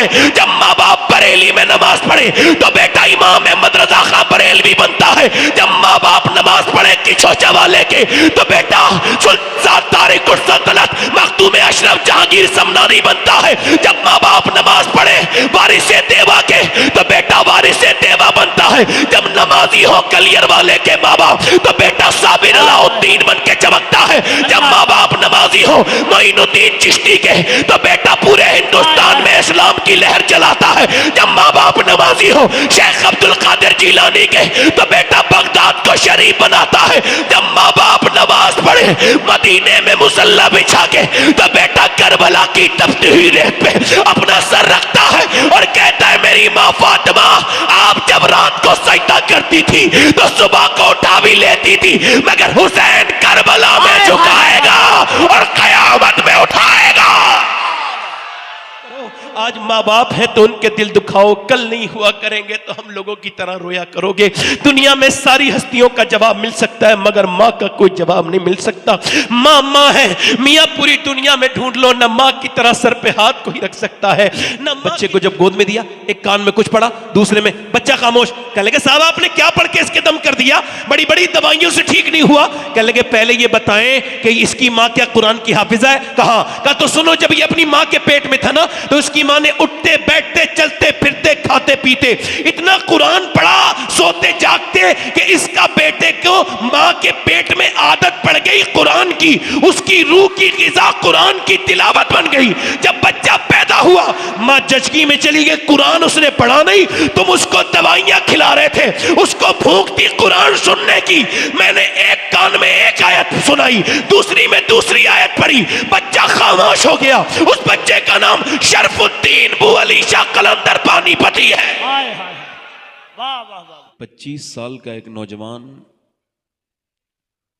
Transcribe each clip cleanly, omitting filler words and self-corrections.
है। जब माँ बाप बरेली में नमाज पढ़े तो बेटा इमाम अहमद रजा खां बरेलवी बनता है। जब माँ बाप नमाज पढ़े किशोचा वाले के तो बेटा सुल्तान तारिक सल्तनत मखदूम अशरफ जहांगीर समनानी बनता है। जब माँ बाप नमाज पढ़े वारिसे देवा के तो बेटा वारिसे देवा बनता है। जब नमाजी हो कलियर वाले के माँ बाप तो बेटा साबिर अलाउद्दीन बन के चमकता है। जब माँ बाप नमाजी हो मोइनुद्दीन चिश्ती के तो बेटा पूरे हिंदुस्तान में इस्लाम की लहर चलाता है। जब माँ बाप नमाजी हो शेख अब्दुल कादिर जिलानी के तो बेटा बगदाद को शरीफ बनाता है। जब माँ बाप नमाज पढ़े मदीने में मुसल्ला बिछा के तो बेटा करबला की तपती हुई रेत पे अपना सर रखता है और कहता है मेरी माँ फातिमा आप जब रात को सजदा करती थी तो सुबह को उठा भी लेती थी, मगर हुसैन करबला में झुकाएगा और कयामत में उठाएगा। आज माँ बाप है तो उनके दिल दुखाओ, कल नहीं हुआ करेंगे तो हम लोगों की तरह रोया करोगे। दुनिया में सारी हस्तियों का जवाब मिल सकता है मगर माँ का कोई जवाब नहीं मिल सकता। माँ माँ है मियाँ, पूरी दुनिया में ढूंढ लो न माँ की तरह सर पे हाथ कोई रख सकता है। न बच्चे को जब गोद में दिया एक कान में कुछ पढ़ा दूसरे में बच्चा खामोश। कह लगे साहब आपने क्या पढ़ के इसके दम कर दिया, बड़ी बड़ी दवाइयों से ठीक नहीं हुआ। कह लगे पहले ये बताएं कि इसकी माँ क्या कुरान की हाफिजा है? कहा तो सुनो जब ये अपनी माँ के पेट में था ना तो इसकी माँ ने उठते बैठते चलते फिरते खाते पीते इतना कुरान पढ़ा सोते जागते कि इसका बेटे को माँ के पेट में आदत पड़ गई कुरान की, उसकी रूह की ग़िज़ा कुरान की तिलावत बन गई। जब बच्चा पैदा हुआ माँ जजगी में चली गई, कुरान उसने पढ़ा नहीं, तुम उसको दवाइयां खिला रहे थे, उसको भूख थी कुरान सुनने की। मैंने एक कान में एक आयत सुनाई दूसरी में दूसरी आयत पढ़ी, बच्चा खामोश हो गया। उस बच्चे का नाम शरफुद्दीन बू अली शाह कलंदर पानीपती है। 25 साल का एक नौजवान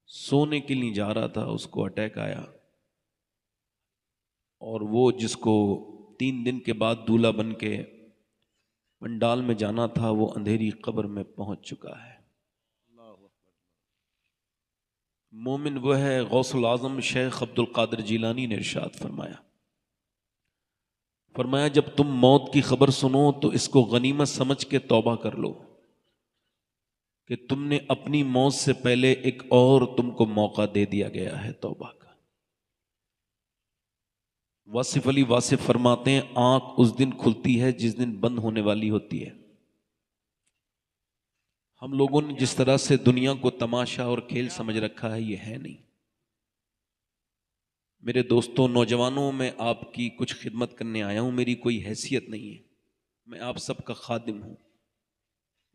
सोने के लिए जा रहा था, उसको अटैक आया और वो जिसको 3 दिन के बाद दूल्हा बन के पंडाल में जाना था वो अंधेरी कब्र में पहुंच चुका है। मोमिन वो है, गौसुल आजम शेख अब्दुल कादिर जिलानी ने इरशाद फरमाया जब तुम मौत की खबर सुनो तो इसको गनीमत समझ के तौबा कर लो कि तुमने अपनी मौत से पहले एक और तुमको मौका दे दिया गया है तौबा का। वासिफ अली वासिफ फरमाते हैं आंख उस दिन खुलती है जिस दिन बंद होने वाली होती है। हम लोगों ने जिस तरह से दुनिया को तमाशा और खेल समझ रखा है ये है नहीं। मेरे दोस्तों नौजवानों, मैं आपकी कुछ खिदमत करने आया हूं, मेरी कोई हैसियत नहीं है, मैं आप सबका खादिम हूं।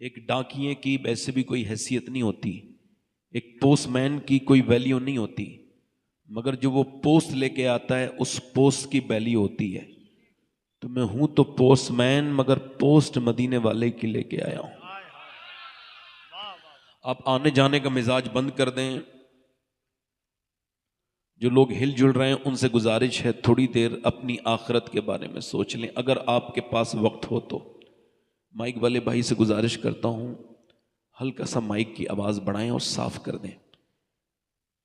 एक डाकिये की वैसे भी कोई हैसियत नहीं होती, एक पोस्टमैन की कोई वैल्यू नहीं होती, मगर जो वो पोस्ट लेके आता है उस पोस्ट की वैल्यू होती है। तो मैं हूं तो पोस्टमैन मगर पोस्ट मदीने वाले की लेके आया हूं। आप आने जाने का मिजाज बंद कर दें। जो लोग हिलजुल रहे हैं उनसे गुजारिश है थोड़ी देर अपनी आखिरत के बारे में सोच लें। अगर आपके पास वक्त हो तो माइक वाले भाई से गुजारिश करता हूं हल्का सा माइक की आवाज़ बढ़ाएं और साफ कर दें,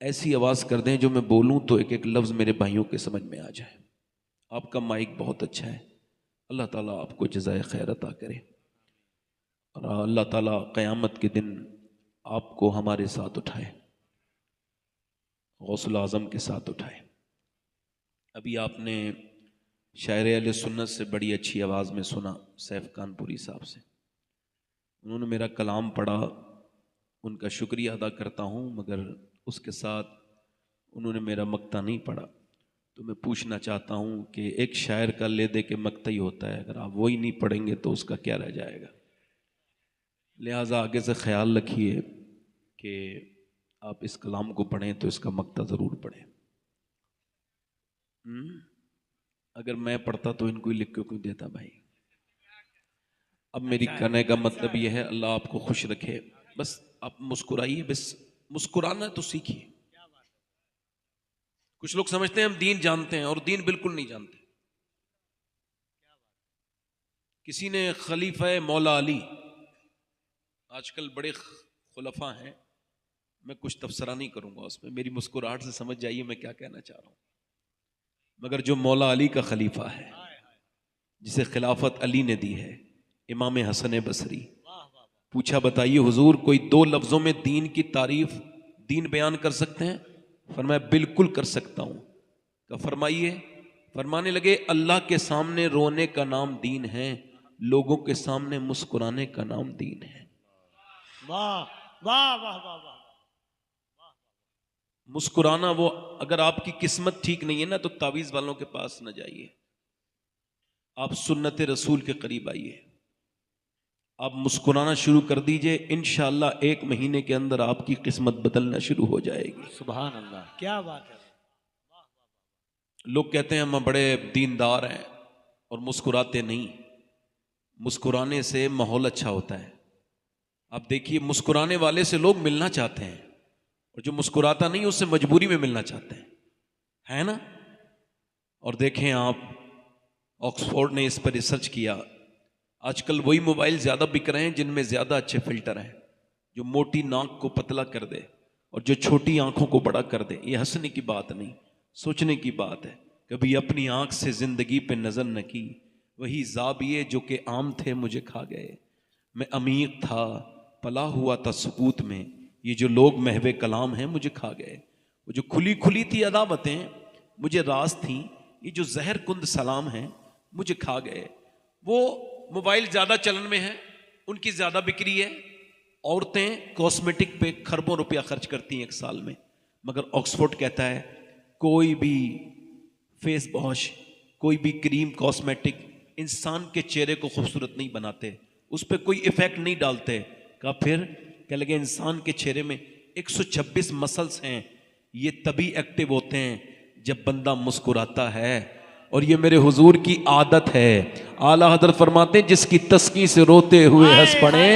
ऐसी आवाज़ कर दें जो मैं बोलूं तो एक एक लफ्ज़ मेरे भाइयों के समझ में आ जाए। आपका माइक बहुत अच्छा है, अल्लाह ताला आपको जज़ाए खैर अता करे और अल्लाह ताला क़यामत के दिन आपको हमारे साथ उठाए, गौसुल आज़म के साथ उठाए। अभी आपने शायर अहले सुन्नत से बड़ी अच्छी आवाज़ में सुना, सैफ कानपुरी साहब से, उन्होंने मेरा कलाम पढ़ा, उनका शुक्रिया अदा करता हूँ, मगर उसके साथ उन्होंने मेरा मक्ता नहीं पढ़ा। तो मैं पूछना चाहता हूँ कि एक शायर का ले दे के मक्ता ही होता है, अगर आप वही नहीं पढ़ेंगे तो उसका क्या रह जाएगा। लिहाजा आगे से ख्याल रखिए कि आप इस कलाम को पढ़ें तो इसका मक्ता ज़रूर पढ़ें। अगर मैं पढ़ता तो इनको ही लिख के क्यों देता भाई। अब मेरी कहने का मतलब यह है अल्लाह आपको खुश रखे, बस आप मुस्कुराइए, बस मुस्कुराना तो सीखिए। कुछ लोग समझते हैं हम दीन जानते हैं और दीन बिल्कुल नहीं जानते। किसी ने खलीफा मौला अली, आजकल बड़े खुलफा हैं, मैं कुछ तबसरा नहीं करूंगा उसमें, मेरी मुस्कुराहट से समझ जाइए मैं क्या कहना चाह रहा हूं। मगर जो मौला अली का खलीफा है जिसे खिलाफत अली ने दी है, इमाम हसन बसरी। पूछा बताइए हुजूर कोई 2 लफ्जों में दीन की तारीफ, दीन बयान कर सकते हैं? फरमाया बिल्कुल कर सकता हूं। तो फरमाइए। फरमाने लगे अल्लाह के सामने रोने का नाम दीन है, लोगों के सामने मुस्कुराने का नाम दीन है। वाह वाह वाह वाह वाह। मुस्कुराना, वो अगर आपकी किस्मत ठीक नहीं है ना तो तावीज़ वालों के पास न जाइए, आप सुन्नत रसूल के करीब आइए, आप मुस्कुराना शुरू कर दीजिए, इंशाअल्लाह 1 महीने के अंदर आपकी किस्मत बदलना शुरू हो जाएगी। सुभान अल्लाह, क्या बात है। लोग कहते हैं हम बड़े दीनदार हैं और मुस्कुराते नहीं। मुस्कुराने से माहौल अच्छा होता है। आप देखिए मुस्कुराने वाले से लोग मिलना चाहते हैं, और जो मुस्कुराता नहीं उससे मजबूरी में मिलना चाहते हैं, है ना। और देखें आप, ऑक्सफोर्ड ने इस पर रिसर्च किया, आजकल वही मोबाइल ज़्यादा बिक रहे हैं जिनमें ज़्यादा अच्छे फिल्टर हैं, जो मोटी नाक को पतला कर दे और जो छोटी आंखों को बड़ा कर दे। ये हंसने की बात नहीं, सोचने की बात है। कभी अपनी आंख से ज़िंदगी पे नज़र न की, वही ज़ाबिये जो कि आम थे मुझे खा गए। मैं अमीर था, पला हुआ था सुकूत में, ये जो लोग महवे कलाम हैं मुझे खा गए। वो जो खुली खुली थी अदावतें मुझे राज थी, ये जो जहर कुंद सलाम हैं मुझे खा गए। वो मोबाइल ज़्यादा चलन में है, उनकी ज़्यादा बिक्री है। औरतें कॉस्मेटिक पे खरबों रुपया खर्च करती हैं 1 साल में, मगर ऑक्सफोर्ड कहता है कोई भी फेस वॉश, कोई भी क्रीम, कॉस्मेटिक इंसान के चेहरे को खूबसूरत नहीं बनाते, उस पर कोई इफेक्ट नहीं डालते। का फिर क्या लगे, इंसान के चेहरे में 126 मसल्स हैं, ये तभी एक्टिव होते हैं जब बंदा मुस्कुराता है। और ये मेरे हुजूर की आदत है। आला हज़रत फरमाते हैं जिसकी तस्की से रोते हुए हंस पड़े,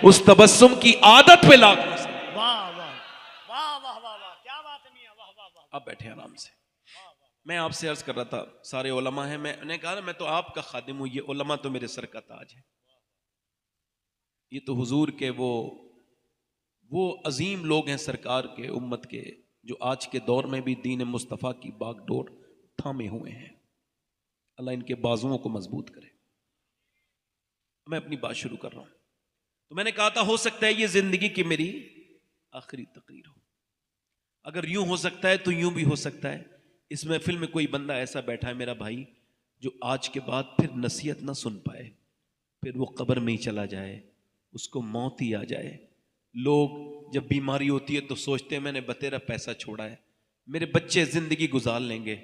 उस तबस्सुम की आदत पे लाख वाह वाह वाह वाह वाह वाह, क्या बात है मियां, वाह वाह वाह। आप बैठे आराम से। मैं आपसे अर्ज कर रहा था, सारे उलमा हैं, मैंने कहा ना मैं तो आपका खादिम हूं, ये उलमा तो मेरे सर का ताज है। ये तो हुजूर के वो अजीम लोग हैं सरकार के, उम्मत के, जो आज के दौर में भी दीन मुस्तफ़ा की बागडोर थामे हुए हैं। अल्लाह इनके बाजुओं को मजबूत करे। मैं अपनी बात शुरू कर रहा हूं। तो मैंने कहा था हो सकता है ये जिंदगी की मेरी आखिरी तकरीर हो। अगर यूं हो सकता है तो यूं भी हो सकता है इस महफिल में कोई बंदा ऐसा बैठा है मेरा भाई, जो आज के बाद फिर नसीहत ना सुन पाए, फिर वो कब्र में ही चला जाए, उसको मौत ही आ जाए। लोग जब बीमारी होती है तो सोचते हैं मैंने बतेरा पैसा छोड़ा है, मेरे बच्चे जिंदगी गुजार लेंगे।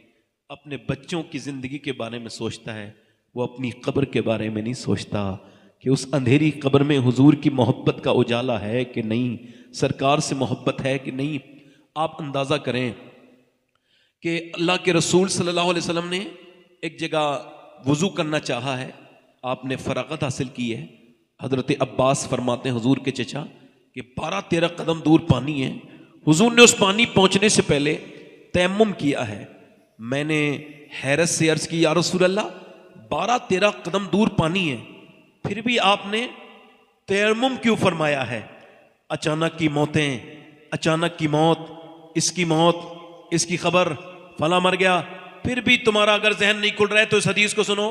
अपने बच्चों की जिंदगी के बारे में सोचता है, वो अपनी कब्र के बारे में नहीं सोचता कि उस अंधेरी कब्र में हुजूर की मोहब्बत का उजाला है कि नहीं, सरकार से मोहब्बत है कि नहीं। आप अंदाज़ा करें कि अल्लाह के रसूल सल्लल्लाहु अलैहि वसल्लम ने एक जगह वुज़ू करना चाहा है, आपने फरागत हासिल की है। हज़रत अब्बास फरमाते हैं हुजूर के चचा कि 12-13 कदम दूर पानी है। हुजूर ने उस पानी पहुंचने से पहले तयम्मुम किया है। मैंने हैरत से अर्ज की या रसूल अल्लाह 12-13 कदम दूर पानी है, फिर भी आपने तयम्मुम क्यों फरमाया है? अचानक की मौतें, अचानक की मौत, इसकी मौत, इसकी खबर, फला मर गया, फिर भी तुम्हारा अगर जहन नहीं खुल रहा है तो इस हदीस को सुनो।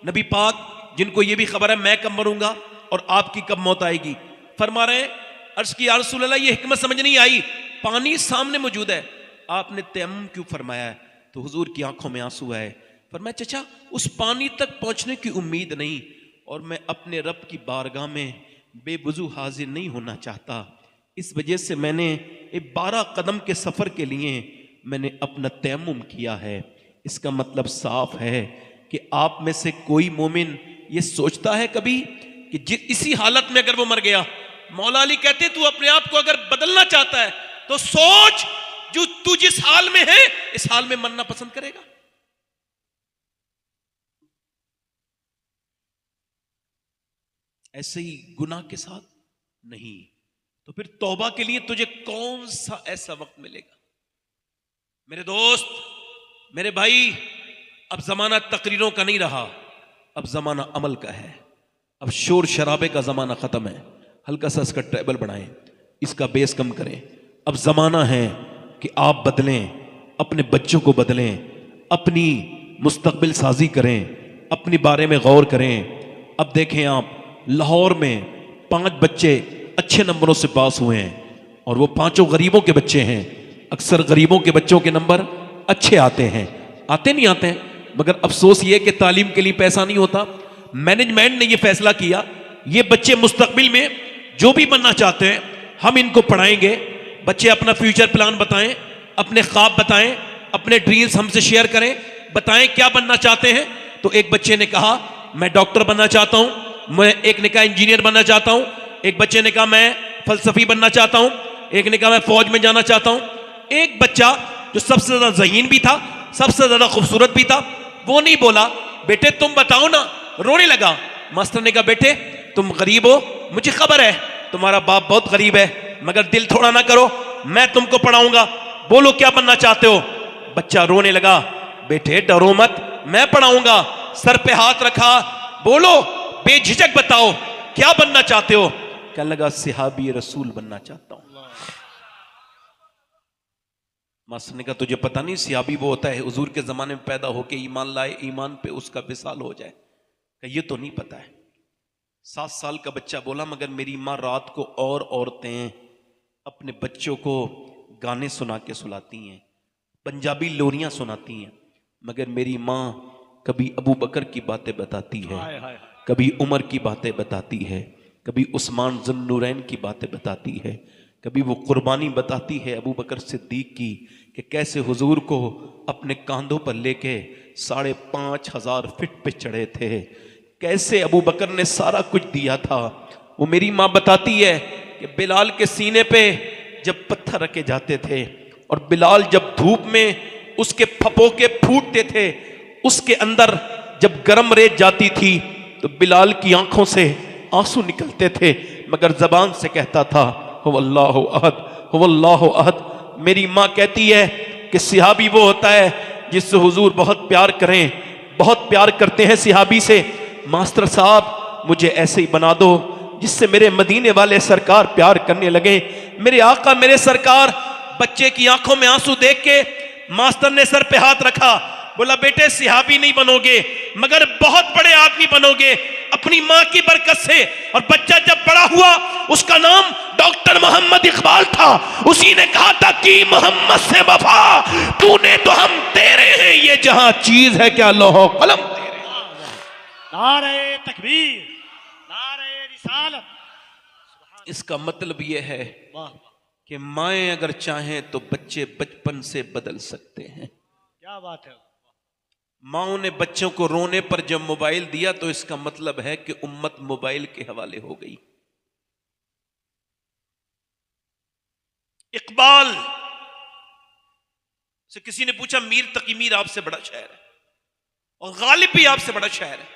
नबी पाक जिनको ये भी खबर है मैं कब मरूंगा और आपकी कब मौत आएगी, फरमा रहे हैं अर्ज की या रसूल अल्लाह ये हिकमत समझ नहीं आई, पानी सामने मौजूद है, आपने तयम्मुम क्यों फरमाया है? तो हुजूर की आंखों में आंसू आए। फरमाया चचा उस पानी तक पहुंचने की उम्मीद नहीं, और मैं अपने रब की बारगाह में बेवुजू हाजिर नहीं होना चाहता, इस वजह से मैंने 12 कदम के सफर के लिए मैंने अपना तयम्मुम किया है। इसका मतलब साफ है कि आप में से कोई मोमिन ये सोचता है कभी कि इसी हालत में अगर वो मर गया, मौला अली कहते तू अपने आप को अगर बदलना चाहता है तो सोच जो तू जिस हाल में है इस हाल में मरना पसंद करेगा? ऐसे ही गुनाह के साथ नहीं, तो फिर तौबा के लिए तुझे कौन सा ऐसा वक्त मिलेगा? मेरे दोस्त, मेरे भाई, अब जमाना तकरीरों का नहीं रहा, अब जमाना अमल का है। अब शोर शराबे का जमाना खत्म है, हल्का सा इसका ट्रेबल बढ़ाएं, इसका बेस कम करें। अब जमाना है कि आप बदलें, अपने बच्चों को बदलें, अपनी मुस्तकबिल साजी करें। अपने बारे में गौर करें। अब देखें आप, लाहौर में 5 बच्चे अच्छे नंबरों से पास हुए हैं और वो 5 गरीबों के बच्चे हैं। अक्सर गरीबों के बच्चों के नंबर अच्छे आते हैं, आते नहीं आते हैं, मगर अफसोस ये कि तालीम के लिए पैसा नहीं होता। मैनेजमेंट ने ये फैसला किया, ये बच्चे मुस्तकबिल में जो भी बनना चाहते हैं हम इनको पढ़ाएंगे। बच्चे अपना फ्यूचर प्लान बताएं, अपने ख्वाब बताएं, अपने ड्रीम्स हमसे शेयर करें, बताएं क्या बनना चाहते हैं। तो एक बच्चे ने कहा मैं डॉक्टर बनना चाहता हूं, एक ने कहा इंजीनियर बनना चाहता हूं, एक बच्चे ने कहा मैं फलसफी बनना चाहता हूं, एक ने कहा मैं फौज में जाना चाहता हूं। एक बच्चा जो सबसे ज्यादा ज़हीन भी था, सबसे ज्यादा खूबसूरत भी था, वो नहीं बोला बेटे तुम बताओ ना, रोने लगा। मास्टर ने कहा बेटे तुम गरीब हो, मुझे खबर है तुम्हारा बाप बहुत गरीब है, मगर दिल थोड़ा ना करो, मैं तुमको पढ़ाऊंगा, बोलो क्या बनना चाहते हो। बच्चा रोने लगा, बेटे डरो मत, मैं पढ़ाऊंगा। सर पे हाथ रखा, बोलो बेझिझक बताओ क्या बनना चाहते हो। कहने लगा सिहाबी रसूल बनना चाहता हूं। मास्टर ने कहा तुझे पता नहीं सिहाबी वो होता है हुजूर के जमाने में पैदा होके ईमान लाए, ईमान पे उसका विसाल हो जाए। कहा ये तो नहीं पता है। 7 साल का बच्चा बोला मगर मेरी माँ रात को और औरतें अपने बच्चों को गाने सुना के सुलाती हैं, पंजाबी लोरियां सुनाती हैं, मगर मेरी माँ कभी अबू बकर की बातें बताती है, कभी उमर की बातें बताती है, कभी उस्मान ज़ुन्नुरैन की बातें बताती है, कभी वो कुर्बानी बताती है अबू बकर सिद्दीक की कि कैसे हुजूर को अपने कांधों पर लेके 5,500 फीट पे चढ़े थे, कैसे अबू बकर ने सारा कुछ दिया था। वो मेरी माँ बताती है कि बिलाल के सीने पे जब पत्थर रखे जाते थे और बिलाल जब धूप में उसके फपोके फूटते थे, उसके अंदर जब गरम रेत जाती थी तो बिलाल की आंखों से आंसू निकलते थे, मगर जबान से कहता था हुवल्लाहु अहद, हुवल्लाहु अहद। मेरी माँ कहती है कि सिहाबी वो होता है जिससे हुजूर बहुत प्यार करें, बहुत प्यार करते हैं सिहाबी से। मास्टर साहब मुझे ऐसे ही बना दो जिससे मेरे मदीने वाले सरकार प्यार करने लगे, मेरे आका मेरे सरकार। बच्चे की आंखों में आंसू देख के मास्टर ने सर पे हाथ रखा, बोला बेटे सिहाबी नहीं बनोगे मगर बहुत बड़े आदमी बनोगे अपनी माँ की बरकत से। और बच्चा जब बड़ा हुआ उसका नाम डॉक्टर मोहम्मद इकबाल था। उसी ने कहा था कि मोहम्मद से वफा तूने तो हम तेरे हैं, ये जहां चीज है क्या लोहो कलम तेरे। नारे तकबीर, नारे रिसालत। इसका मतलब यह है वाह कि माएं अगर चाहें तो बच्चे बचपन से बदल सकते हैं। क्या बात है। माओ ने बच्चों को रोने पर जब मोबाइल दिया तो इसका मतलब है कि उम्मत मोबाइल के हवाले हो गई। इकबाल से किसी ने पूछा मीर तकी मीर आपसे बड़ा शायर है और गालिब भी आपसे बड़ा शायर है,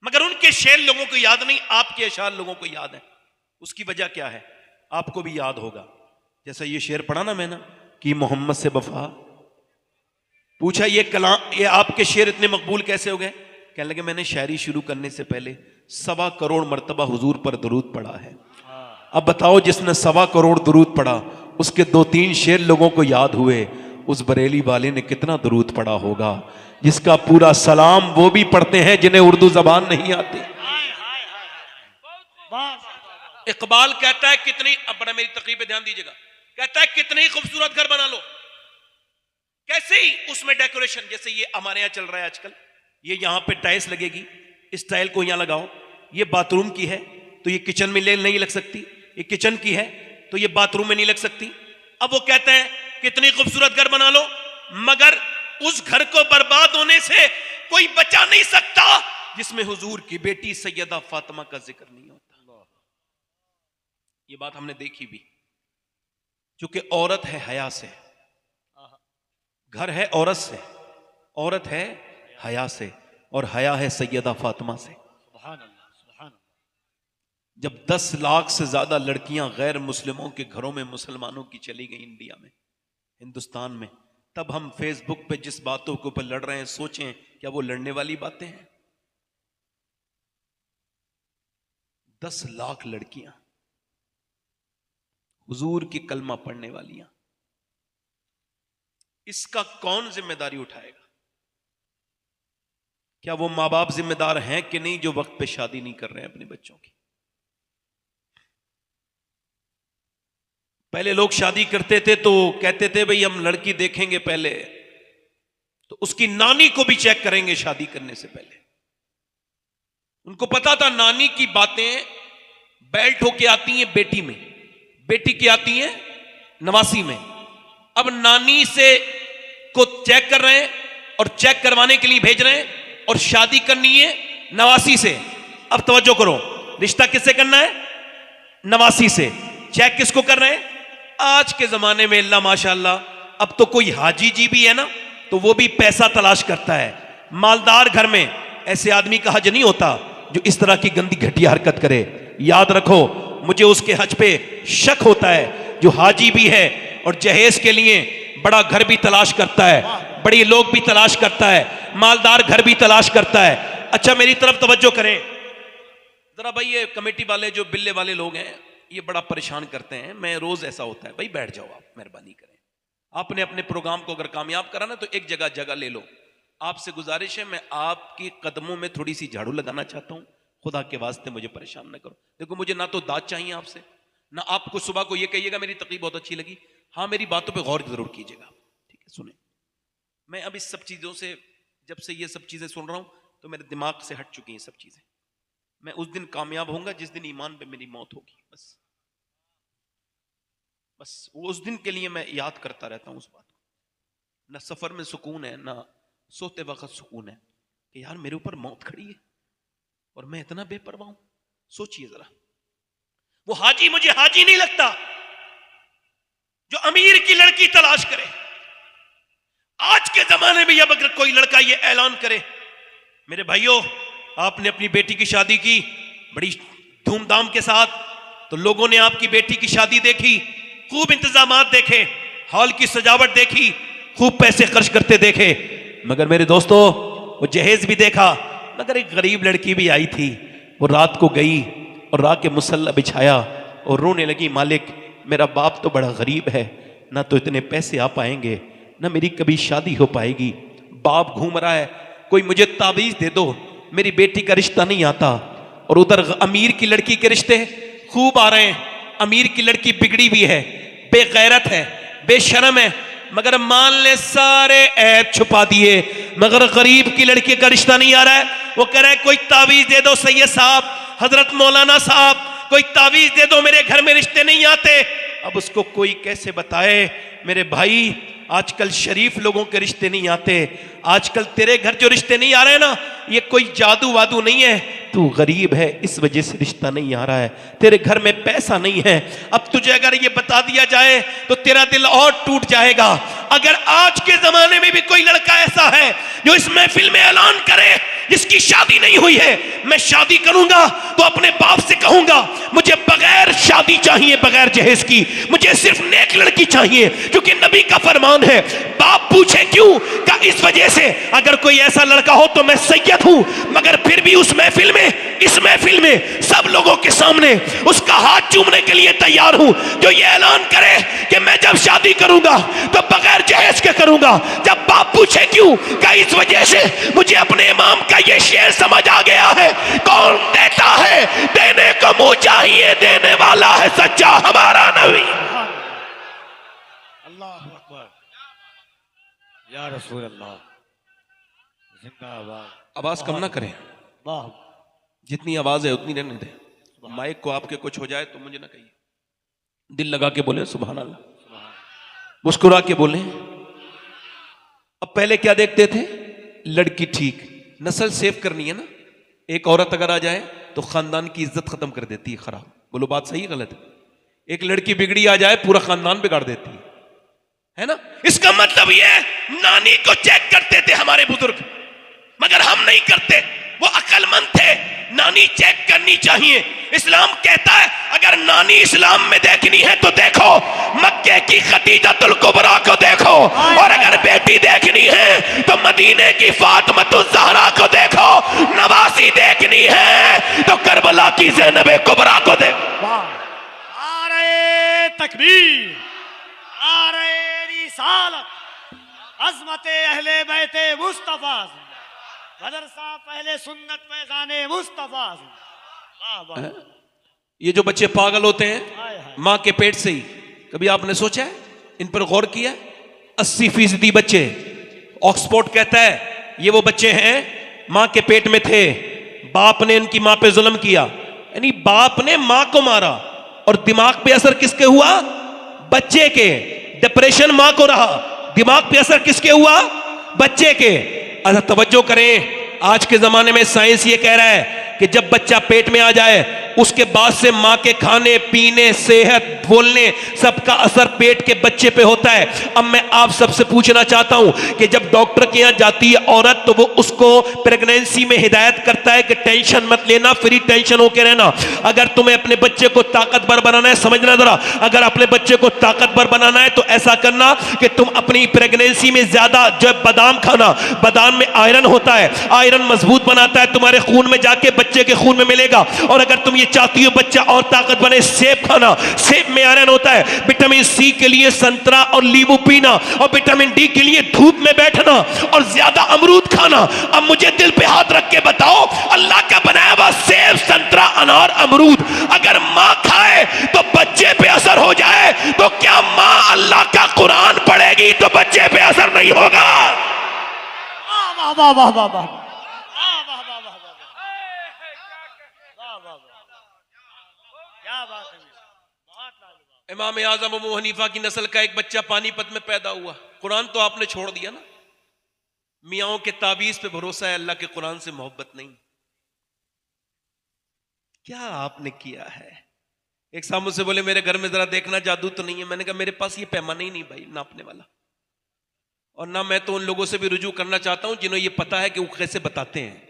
मगर उनके शेर लोगों को याद नहीं, आपके अशार लोगों को याद है। उसकी वजह क्या है आपको भी याद होगा। जैसा ये शेर पढ़ा ना मैंने कि मोहम्मद से वफा, पूछा ये कलाम ये आपके शेर इतने मकबूल कैसे हो गए। कहने लगे मैंने शायरी शुरू करने से पहले 1.25 करोड़ मरतबा हुजूर पर दुरूद पढ़ा है। अब बताओ जिसने 1.25 करोड़ दुरूद पढ़ा उसके 2-3 शेर लोगों को याद हुए, उस बरेली वाले ने कितना दुरूद पढ़ा होगा जिसका पूरा सलाम वो भी पढ़ते हैं जिन्हें उर्दू जबान नहीं आती। इकबाल कहता है कितनी, अब बड़ा मेरी तकरीब पे ध्यान दीजिएगा, कहता है कितनी खूबसूरत घर बना लो, कैसे ही उसमें डेकोरेशन, जैसे ये हमारे यहां चल रहा है आजकल, ये यहां पे टाइल्स लगेगी, इस टाइल को यहां लगाओ, ये बाथरूम की है तो ये किचन में नहीं लग सकती, ये किचन की है तो ये बाथरूम में नहीं लग सकती। अब वो कहते हैं कितनी खूबसूरत घर बना लो, मगर उस घर को बर्बाद होने से कोई बचा नहीं सकता जिसमें हुजूर की बेटी सैयदा फातिमा का जिक्र नहीं होता। ये बात हमने देखी भी, क्योंकि औरत है हया से, घर है औरत से, औरत है हया से, और हया है सैयदा फातिमा से। सुभान अल्लाह, सुभान अल्लाह। जब 10 लाख से ज्यादा लड़कियां गैर मुस्लिमों के घरों में मुसलमानों की चली गई इंडिया में, हिंदुस्तान में, तब हम फेसबुक पे जिस बातों के ऊपर लड़ रहे हैं सोचें क्या वो लड़ने वाली बातें हैं। 10 लाख लड़कियां हुजूर की कलमा पढ़ने वालियां, इसका कौन जिम्मेदारी उठाएगा? क्या वो माँ बाप जिम्मेदार हैं कि नहीं जो वक्त पे शादी नहीं कर रहे हैं अपने बच्चों की? पहले लोग शादी करते थे तो कहते थे भाई हम लड़की देखेंगे पहले तो उसकी नानी को भी चेक करेंगे शादी करने से पहले। उनको पता था नानी की बातें बेल्ट होके आती हैं बेटी में, बेटी की आती हैं नवासी में। अब नानी से को चेक कर रहे हैं और चेक करवाने के लिए भेज रहे हैं और शादी करनी है नवासी से। अब तवज्जो करो, रिश्ता किससे करना है? नवासी से। चेक किसको कर रहे हैं? आज के जमाने में अल्लाह माशाअल्लाह, अब तो कोई हाजी जी भी है ना तो वो भी पैसा तलाश करता है। मालदार घर में ऐसे आदमी का हज नहीं होता जो इस तरह की गंदी घटिया हरकत करे। याद रखो, मुझे उसके हज पे शक होता है जो हाजी भी है और जहेज के लिए बड़ा घर भी तलाश करता है, बड़ी लोग भी तलाश करता है, मालदार घर भी तलाश करता है। अच्छा मेरी तरफ तवज्जो करें जरा भाई, ये कमेटी वाले जो बिल्ले वाले लोग हैं ये बड़ा परेशान करते हैं। मैं रोज ऐसा होता है भाई, बैठ जाओ आप, मेहरबानी करें। आपने अपने प्रोग्राम को अगर कामयाब कराना तो एक जगह ले लो। आपसे गुजारिश है, मैं आपके कदमों में थोड़ी सी झाड़ू लगाना चाहता हूं। खुदा के वास्ते मुझे परेशान ना करो। देखो मुझे ना तो दाद चाहिए आपसे, ना आपको सुबह को ये कहिएगा मेरी तकरीर बहुत अच्छी लगी। हाँ मेरी बातों पे गौर जरूर कीजिएगा, ठीक है? सुने, मैं अब इस सब चीजों से, जब से ये सब चीजें सुन रहा हूं तो मेरे दिमाग से हट चुकी हैं सब चीजें। मैं उस दिन कामयाब होऊंगा जिस दिन ईमान पे मेरी मौत होगी। बस वो उस दिन के लिए मैं याद करता रहता हूं उस बात को। ना सफर में सुकून है, ना सोते वक्त सुकून है कि यार मेरे ऊपर मौत खड़ी है और मैं इतना बेपरवाह हूं। सोचिए जरा, वो हाजी मुझे हाजी नहीं लगता जो अमीर की लड़की तलाश करे। आज के जमाने में अब अगर कोई लड़का ये ऐलान करे, मेरे भाइयों आपने अपनी बेटी की शादी की बड़ी धूमधाम के साथ, तो लोगों ने आपकी बेटी की शादी देखी, खूब इंतजामात देखे, हॉल की सजावट देखी, खूब पैसे खर्च करते देखे, मगर मेरे दोस्तों वो जहेज भी देखा। मगर एक गरीब लड़की भी आई थी, वो रात को गई और रात के मुसल्ला बिछाया और रोने लगी, मालिक मेरा बाप तो बड़ा गरीब है, ना तो इतने पैसे आ पाएंगे, ना मेरी कभी शादी हो पाएगी। बाप घूम रहा है, कोई मुझे ताबीज दे दो, मेरी बेटी का रिश्ता नहीं आता। और उधर अमीर की लड़की के रिश्ते खूब आ रहे हैं। अमीर की लड़की बिगड़ी हुई है, बेगैरत है, बेशर्म है, मगर मान ले सारे ऐब छुपा दिए। मगर गरीब की लड़की का रिश्ता नहीं आ रहा है, वो कह रहा है कोई तावीज दे दो सैयद साहब, हजरत मौलाना साहब, कोई तावीज दे दो, मेरे घर में रिश्ते नहीं आते। अब उसको कोई कैसे बताए मेरे भाई, आजकल शरीफ लोगों के रिश्ते नहीं आते। आजकल तेरे घर जो रिश्ते नहीं आ रहे हैं ना, ये कोई जादू वादू नहीं है, तू गरीब है इस वजह से रिश्ता नहीं आ रहा है, तेरे घर में पैसा नहीं है। अब तुझे अगर ये बता दिया जाए तो तेरा दिल और टूट जाएगा। अगर आज के जमाने में भी कोई लड़का ऐसा है जो इस महफिल में ऐलान करे जिसकी शादी नहीं हुई है, मैं शादी करूंगा तो अपने बाप से कहूंगा मुझे बगैर शादी चाहिए, बगैर जहेज की, मुझे सिर्फ नेक लड़की चाहिए, क्योंकि नबी का फरमान है। बाप पूछे क्यों? का इस वजह से अगर कोई ऐसा लड़का हो तो मैं सैयद हूं, मगर फिर भी उस महफिल में, इस महफिल में सब लोगों के सामने उसका हाथ चूमने के लिए तैयार हूं जो ये ऐलान करे कि मैं जब शादी करूंगा तो बगैर जहेज के करूंगा। जब बाप पूछे क्यों? का इस वजह से मुझे अपने इमाम का ये शेर समझ आ गया है, कौन देता है देने को मुंह चाहिए, देने वाला है सच्चा हमारा नबी। अल्लाह अकबर, या रसूल अल्लाह, जिंदाबाद। आवाज कम ना करें, वाह, जितनी आवाज है उतनी रहने दें। माइक को आपके कुछ हो जाए तो मुझे ना कहिए, दिल लगा के बोले सुभान अल्लाह, मुस्कुरा के बोले। अब पहले क्या देखते थे? लड़की ठीक, नस्ल सेव करनी है ना। एक औरत अगर आ जाए तो खानदान की इज्जत खत्म कर देती है, खराब। बोलो बात सही गलत है? एक लड़की बिगड़ी आ जाए पूरा खानदान बिगाड़ देती है ना। इसका मतलब यह नानी को चेक करते थे हमारे बुजुर्ग, मगर हम नहीं करते। वो अक्लमंद थे, नानी चेक करनी चाहिए। इस्लाम कहता है अगर नानी इस्लाम में देखनी है तो देखो मक्के की खदीजतुल कुबरा को देखो, और अगर बेटी देखनी है तो मदीने की फातिमतुल ज़हरा को देखो, नवासी देखनी है तो करबला की ज़ैनब कुबरा को देखो। आ रहे तकबीर, आ रहे रिसालत, अज़मत अहले बैते मुस्तफा, बदर साहब पहले सुन्नत में जाने मुस्तफा। वाह वाह। ये जो बच्चे पागल होते हैं हाय हाय। मां के पेट से ही, कभी आपने सोचा है, इन पर गौर किया? 80% बच्चे, ऑक्सफोर्ड कहता है ये वो बच्चे हैं मां के पेट में थे, बाप ने इनकी मां पे जुल्म किया, यानी बाप ने मां को मारा, और दिमाग पे असर किसके हुआ? बच्चे के। डिप्रेशन मां को रहा, दिमाग पे असर किसके हुआ? बच्चे के। अच्छा तवज्जो करें, आज के जमाने में साइंस ये कह रहा है कि जब बच्चा पेट में आ जाए उसके बाद से मां के खाने पीने, सेहत, बोलने, सबका असर पेट के बच्चे पे होता है। अब मैं आप सबसे पूछना चाहता हूं कि जब डॉक्टर के यहां जाती है औरत तो वो उसको प्रेगनेंसी में हिदायत करता है कि टेंशन मत लेना, फ्री टेंशन होके रहना। अगर तुम्हें अपने बच्चे को ताकतवर बनाना है, समझना जरा, अगर अपने बच्चे को ताकतवर बनाना है तो ऐसा करना कि तुम अपनी प्रेगनेंसी में ज्यादा जो बादाम खाना, बादाम में आयरन होता है, आयरन मजबूत बनाता है, तुम्हारे खून में जाके बच्चे के खून में मिलेगा। और अगर तुम ये चाहती हो बच्चा और ताकत बने, सेब खाना, सेब में आयरन होता है। विटामिन सी के लिए संतरा और नींबू पीना, और विटामिन डी के लिए धूप में बैठना और ज्यादा अमरूद खाना। अब मुझे दिल पे हाथ रख के बताओ, अल्लाह का बनाया हुआ सेब, संतरा, अनार, अमरूद अगर मां खाए तो बच्चे पे असर हो जाए, तो क्या मां अल्लाह का कुरान पढ़ेगी तो बच्चे पे असर नहीं होगा? वाह वाह वाह वाह वाह। क्या बात है, बहुत लाजवाब। इमाम आजम अबू हनीफा की नस्ल का एक बच्चा पानीपत में पैदा हुआ। कुरान तो आपने छोड़ दिया ना, मियाओं के ताबीज पे भरोसा है, अल्लाह के कुरान से मोहब्बत नहीं। क्या आपने किया है? एक साहब मुझसे बोले मेरे घर में जरा देखना जादू तो नहीं है। मैंने कहा मेरे पास ये पैमाना ही नहीं भाई नापने वाला, और ना मैं तो उन लोगों से भी रुजू करना चाहता हूं जिन्हें ये पता है कि वो कैसे बताते हैं।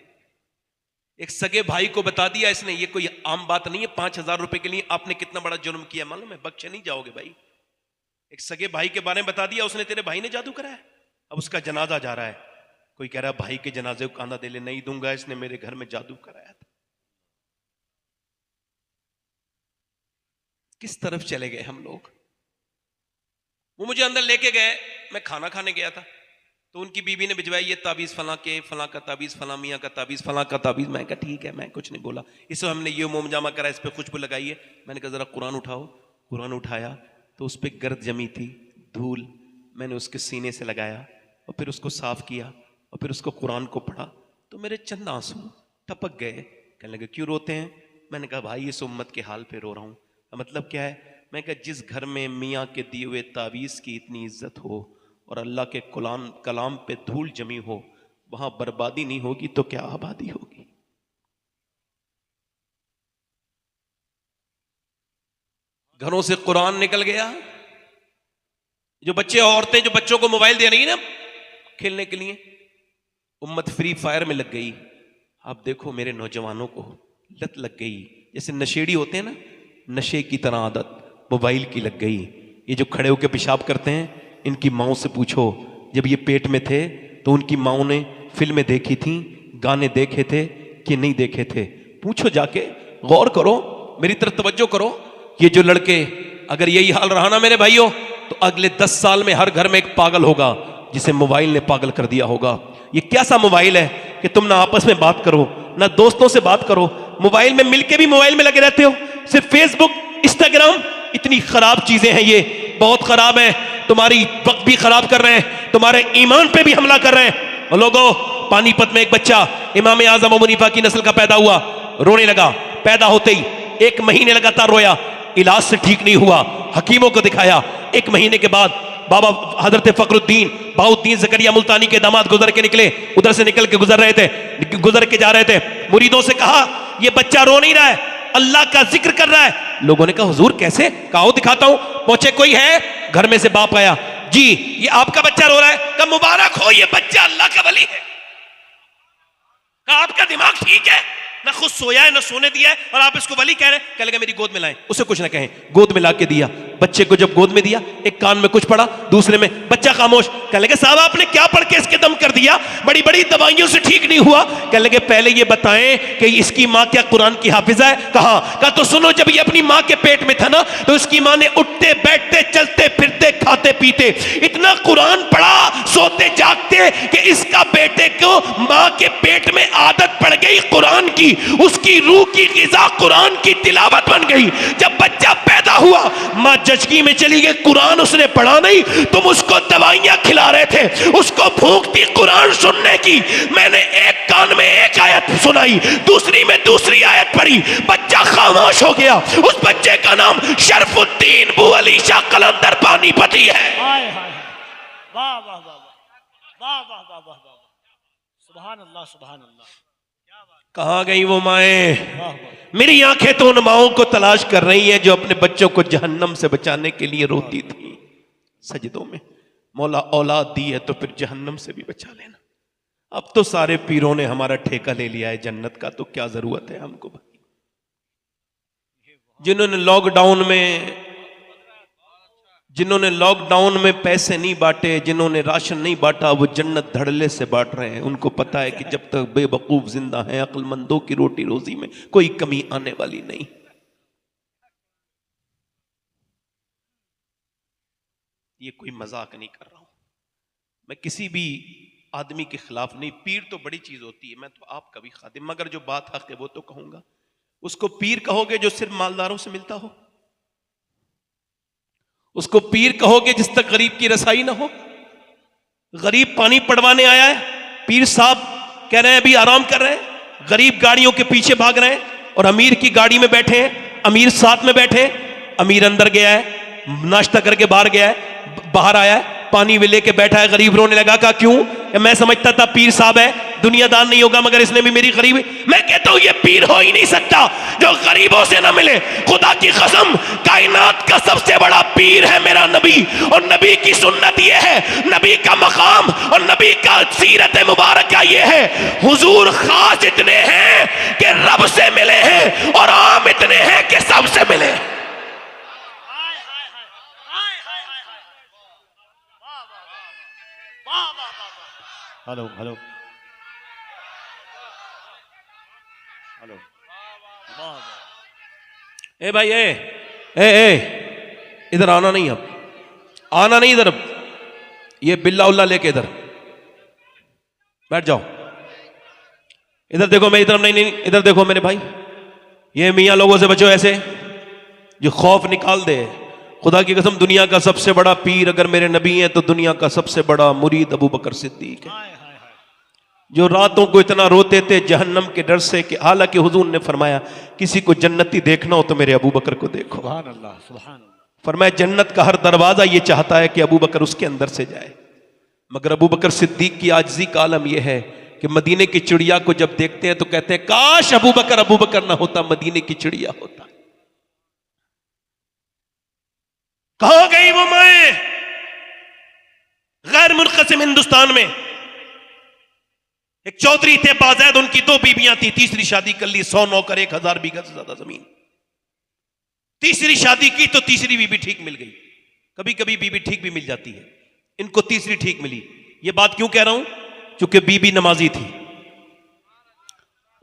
एक सगे भाई को बता दिया इसने, ये कोई आम बात नहीं है, 5,000 रुपए के लिए आपने कितना बड़ा जुर्म किया मालूम है, बख्शे नहीं जाओगे भाई। एक सगे भाई के बारे में बता दिया उसने, तेरे भाई ने जादू करा है। अब उसका जनाजा जा रहा है, कोई कह रहा है भाई के जनाजे को कांधा दे ले, नहीं दूंगा, इसने मेरे घर में जादू कराया था। किस तरफ चले गए हम लोग? वो मुझे अंदर लेके गए, मैं खाना खाने गया था, तो उनकी बीवी ने भिजवाई ये ताबीज फलां के, फलां का ताबीज, फलां मियाँ का ताबीज, फलां का ताबीज। मैं कहा ठीक है, मैं कुछ नहीं बोला। इसमें हमने ये मोम जामा करा, इस पर खुशबू लगाई है। मैंने कहा जरा कुरान उठाओ। कुरान उठाया तो उस पर गर्द जमी थी, धूल। मैंने उसके सीने से लगाया और फिर उसको साफ किया और फिर उसको कुरान को पढ़ा, तो मेरे चंद आंसू टपक गए। कहने लगे क्यों रोते हैं? मैंने कहा भाई इस उम्मत के हाल पे रो रहा हूँ। मतलब क्या है? मैं कहा जिस घर में मियाँ के दिए हुए ताबीज़ की इतनी इज्जत हो और अल्लाह के कलाम पे धूल जमी हो, वहां बर्बादी नहीं होगी तो क्या आबादी होगी? घरों से कुरान निकल गया। जो बच्चे औरतें जो बच्चों को मोबाइल दे रही है ना खेलने के लिए, उम्मत फ्री फायर में लग गई। आप देखो मेरे नौजवानों को लत लग गई, जैसे नशेड़ी होते हैं ना, नशे की तरह आदत मोबाइल की लग गई। ये जो खड़े होकर पेशाब करते हैं, इनकी माओ से पूछो जब ये पेट में थे तो उनकी माओ ने फिल्में देखी थी, गाने देखे थे कि नहीं देखे थे? पूछो जाके, गौर करो, मेरी तरफ तवज्जो करो। ये जो लड़के, अगर यही हाल रहा ना मेरे भाइयों, तो अगले 10 साल में हर घर में एक पागल होगा जिसे मोबाइल ने पागल कर दिया होगा। ये कैसा मोबाइल है कि तुम ना आपस में बात करो, ना दोस्तों से बात करो, मोबाइल में मिलके भी मोबाइल में लगे रहते हो। सिर्फ फेसबुक, इंस्टाग्राम, इतनी खराब चीजें हैं, ये बहुत खराब है। तुम्हारी वक्त भी खराब कर रहे हैं, तुम्हारे ईमान पे भी हमला कर रहे हैं। और लोगों, पानीपत में एक बच्चा इमाम आजम अबू हनीफा की नस्ल का पैदा हुआ, रोने लगा। पैदा होते ही 1 महीने लगातार रोया, इलाज से ठीक नहीं हुआ, हकीमों को दिखाया। 1 महीने के बाद बाबा हजरत फखरुद्दीन बाउद्दीन ज़करिया मुल्तानी के दामाद गुजर के निकले, उधर से निकल के गुजर के जा रहे थे। मुरीदों से कहा ये बच्चा रो नहीं रहा है, अल्लाह का जिक्र कर रहा है। लोगों ने कहा हुजूर कैसे? कहा दिखाता हूं। पहुंचे, कोई है? घर में से बाप आया, जी ये आपका बच्चा रो रहा है। कहा मुबारक हो, ये बच्चा अल्लाह का वली है। कहा आपका दिमाग ठीक है? ना खुद सोया है ना सोने दिया है और आप इसको वली कह रहे हैं। कह लगा मेरी गोद में लाएं। उसे कुछ ना कहें, गोद में ला के दिया। बच्चे को जब गोद में दिया, एक कान में कुछ पड़ा, दूसरे में, बच्चा खामोश। कहने लगे साहब आपने क्या पढ़ के इसके दम कर दिया, बड़ी बड़ी दवाइयों से ठीक नहीं हुआ। कहने लगे पहले ये बताएं कि इसकी माँ क्या कुरान की हाफिजा है? कहा तो सुनो, जब ये अपनी माँ के पेट में था ना, तो इसकी माँ ने उठते बैठते चलते फिरते खाते पीते इतना कुरान पढ़ा, सोते जागते, कि इसका बेटे को माँ के पेट में आदत पड़ गई कुरान की, उसकी रूह की ग़िज़ा कुरान की तिलावत बन गई। जब बच्चा पैदा हुआ, माँ जचकी में चली गई, कुरान उसने पढ़ा नहीं, तुम उसको दवाइयां खिला रहे थे, उसको भूख थी कुरान सुनने की। मैंने एक कान में एक आयत सुनाई, दूसरी में दूसरी आयत पढ़ी, बच्चा खामोश हो गया। उस बच्चे का नाम शरफुद्दीन बू अली शाह कलंदर पानीपती है। हाय हाय, वाह वाह वाह वाह वाह वाह वाह वाह, सुभान अल्लाह सुभान अल्लाह। कहां गई वो माएं? वाह वाह, मेरी आंखें तो उन माओं को तलाश कर रही हैं जो अपने बच्चों को जहन्नम से बचाने के लिए रोती थी सजदों में। मौला औलाद दी है तो फिर जहन्नम से भी बचा लेना। अब तो सारे पीरों ने हमारा ठेका ले लिया है जन्नत का, तो क्या जरूरत है हमको भाई। जिन्होंने लॉकडाउन में पैसे नहीं बांटे, जिन्होंने राशन नहीं बांटा, वो जन्नत धड़ल्ले से बांट रहे हैं। उनको पता है कि जब तक बेवकूफ जिंदा हैं, अक्लमंदों की रोटी रोजी में कोई कमी आने वाली नहीं। ये कोई मजाक नहीं कर रहा हूं मैं, किसी भी आदमी के खिलाफ नहीं। पीर तो बड़ी चीज होती है, मैं तो आपका भी खादिम, मगर जो बात हक है वो तो कहूंगा। उसको पीर कहोगे जो सिर्फ मालदारों से मिलता हो? उसको पीर कहोगे जिस तक गरीब की रसाई ना हो? गरीब पानी पड़वाने आया है, पीर साहब कह रहे हैं अभी आराम कर रहे हैं, गरीब गाड़ियों के पीछे भाग रहे हैं और अमीर की गाड़ी में बैठे हैं, अमीर साथ में बैठे हैं। अमीर अंदर गया है, नाश्ता करके बाहर गया है, बाहर आया है, पानी भी लेके बैठा है, गरीब रोने लगा। कहा क्यों? मैं समझता था पीर साहब है, दुनियादार नहीं होगा, मगर इसने भी मेरी गरीबी। मैं कहता हूं ये पीर हो ही नहीं सकता जो गरीबों से ना मिले। खुदा की कसम, कायनात का सबसे बड़ा पीर है मेरा नबी, और नबी की सुन्नत ये है, नबी का मकाम और नबी का सीरत मुबारक ये है, हुजूर खास इतने हैं कि रब से मिले हैं और आम इतने हैं कि सबसे मिले। हेलो हेलो हेलो, वाह वाह, ए भाई इधर आना नहीं, अब आना नहीं इधर। अब ये बिल्ला उल्ला लेके इधर बैठ जाओ। इधर देखो, मैं इधर नहीं, इधर देखो मेरे भाई। ये मियाँ लोगों से बचो ऐसे जो खौफ निकाल दे। खुदा की कसम, दुनिया का सबसे बड़ा पीर अगर मेरे नबी हैं तो दुनिया का सबसे बड़ा मुरीद अबू बकर सिद्दीक है, जो रातों को इतना रोते थे जहन्नम के डर से कि हालांकि हुजूर ने फरमाया किसी को जन्नती देखना हो तो मेरे अबू बकर को देखो। सुभान अल्लाह सुभान अल्लाह। फरमाया जन्नत का हर दरवाजा ये चाहता है कि अबू बकर उसके अंदर से जाए, मगर अबू बकर सिद्दीक की आजिज़ी का आलम यह है कि मदीने की चिड़िया को जब देखते हैं तो कहते हैं काश अबू बकर ना होता, मदीने की चिड़िया होता। कहां गई वो माएं? गैर मुनक़सिम हिंदुस्तान में एक चौधरी थे बाज़ैद, उनकी 2 बीबियां थी, तीसरी शादी कर ली, 100 नौकर, 1000 बीघा से ज्यादा जमीन। तीसरी शादी की तो तीसरी बीबी ठीक मिल गई। कभी कभी बीबी ठीक भी मिल जाती है, इनको तीसरी ठीक मिली। ये बात क्यों कह रहा हूं? क्योंकि बीबी नमाजी थी,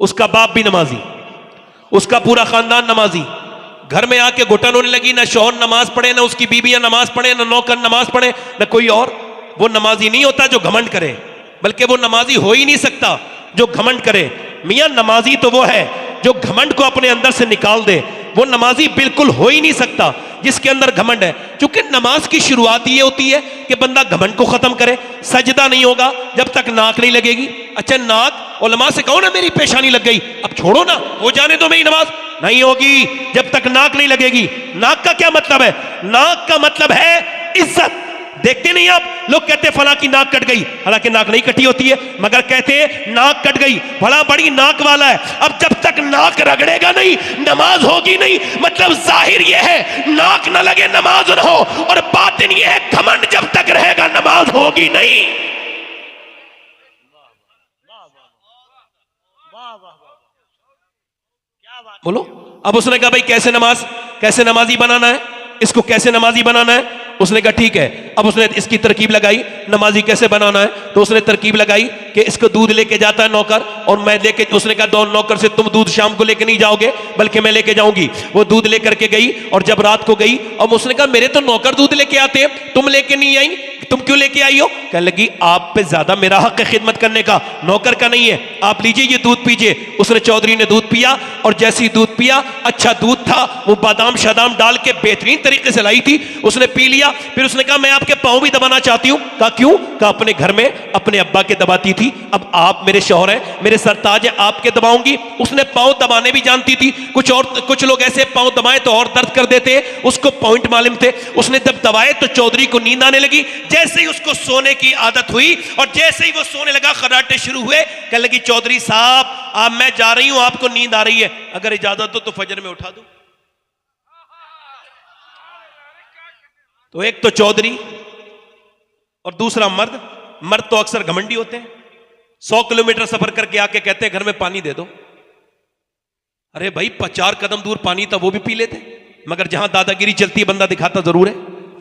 उसका बाप भी नमाजी, उसका पूरा खानदान नमाजी। घर में आके घुटन होने लगी, ना शौहर नमाज पढ़े, ना उसकी बीबियां नमाज पढ़े, ना नौकर नमाज पढ़े, ना कोई और। वो नमाजी नहीं होता जो घमंड करे, बल्कि वो नमाजी हो ही नहीं सकता जो घमंड करे। मियां नमाजी तो वो है जो घमंड को अपने अंदर से निकाल दे। वो नमाजी बिल्कुल हो ही नहीं सकता जिसके अंदर घमंड है, क्योंकि नमाज की शुरुआत ये होती है कि बंदा घमंड को खत्म करे। सजदा नहीं होगा जब तक नाक नहीं लगेगी। अच्छा, नाक उलमा से कहो ना मेरी पेशानी लग गई, अब छोड़ो ना, हो जाने दो, मेरी नमाज नहीं होगी जब तक नाक नहीं लगेगी। नाक का क्या मतलब है? नाक का मतलब है इज्जत। देखते नहीं आप, लोग कहते फला की नाक कट गई, हालांकि नाक नहीं कटी होती है, मगर कहते हैं नाक कट गई, फला बड़ी नाक वाला है। अब जब तक नाक रगड़ेगा नहीं नमाज होगी नहीं। मतलब जाहिर यह है नाक न लगे नमाज न हो, और बातिन यह है घमंड जब तक रहेगा नमाज होगी नहीं। बोलो। अब उसने कहा भाई कैसे नमाजी बनाना है? इसको कैसे नमाजी बनाना है? उसने कहा ठीक है। अब उसने इसकी तरकीब लगाई, नमाजी कैसे बनाना है? तो उसने तरकीब लगाई कि इसको दूध लेके जाता है नौकर, और मैं लेके, उसने कहा दो नौकर से तुम दूध शाम को लेके नहीं जाओगे बल्कि मैं लेके जाऊंगी। वो दूध लेकर के गई, और जब रात को गई, अब उसने कहा मेरे तो नौकर दूध लेके आते हैं, तुम लेके नहीं आई, तुम क्यों लेके आई हो? कहने लगी आप पे ज्यादा मेरा हक है खिदमत करने का, नौकर का नहीं है, आप लीजिए ये दूध पीजिए। उसने चौधरी ने दूध पिया, और जैसे ही दूध पिया, अच्छा दूध था, वो बादाम शादाम डाल के बेहतरीन तरीके से लाई थी, उसने पी लिया। फिर उसने कहा मैं आपके पांव भी दबाना चाहती हूं। कहा क्यों? कहा अपने घर में अपने अब्बा के दबाती थी, अब आप मेरे शौहर हैं, मेरे सरताज है, आपके दबाऊंगी। उसने पांव दबाने भी जानती थी। कुछ लोग ऐसे पांव दबाए तो और दर्द कर देते, उसको पॉइंट मालूम थे। उसने जब दबाए तो चौधरी को नींद आने लगी। जैसे ही उसको सोने की आदत हुई, और जैसे ही वो सोने लगा, खर्राटे शुरू हुए। कहने लगी चौधरी साहब अब मैं जा रही हूं, आपको नींद आ रही है, अगर इजाजत हो तो फजर में उठा दूं। तो एक तो चौधरी और दूसरा मर्द। मर्द तो अक्सर घमंडी होते हैं, 100 किलोमीटर सफर करके आके कहते हैं घर में पानी दे दो। अरे भाई 4 कदम दूर पानी था, वो भी पी लेते। मगर जहां दादागिरी चलती है बंदा दिखाता जरूर है,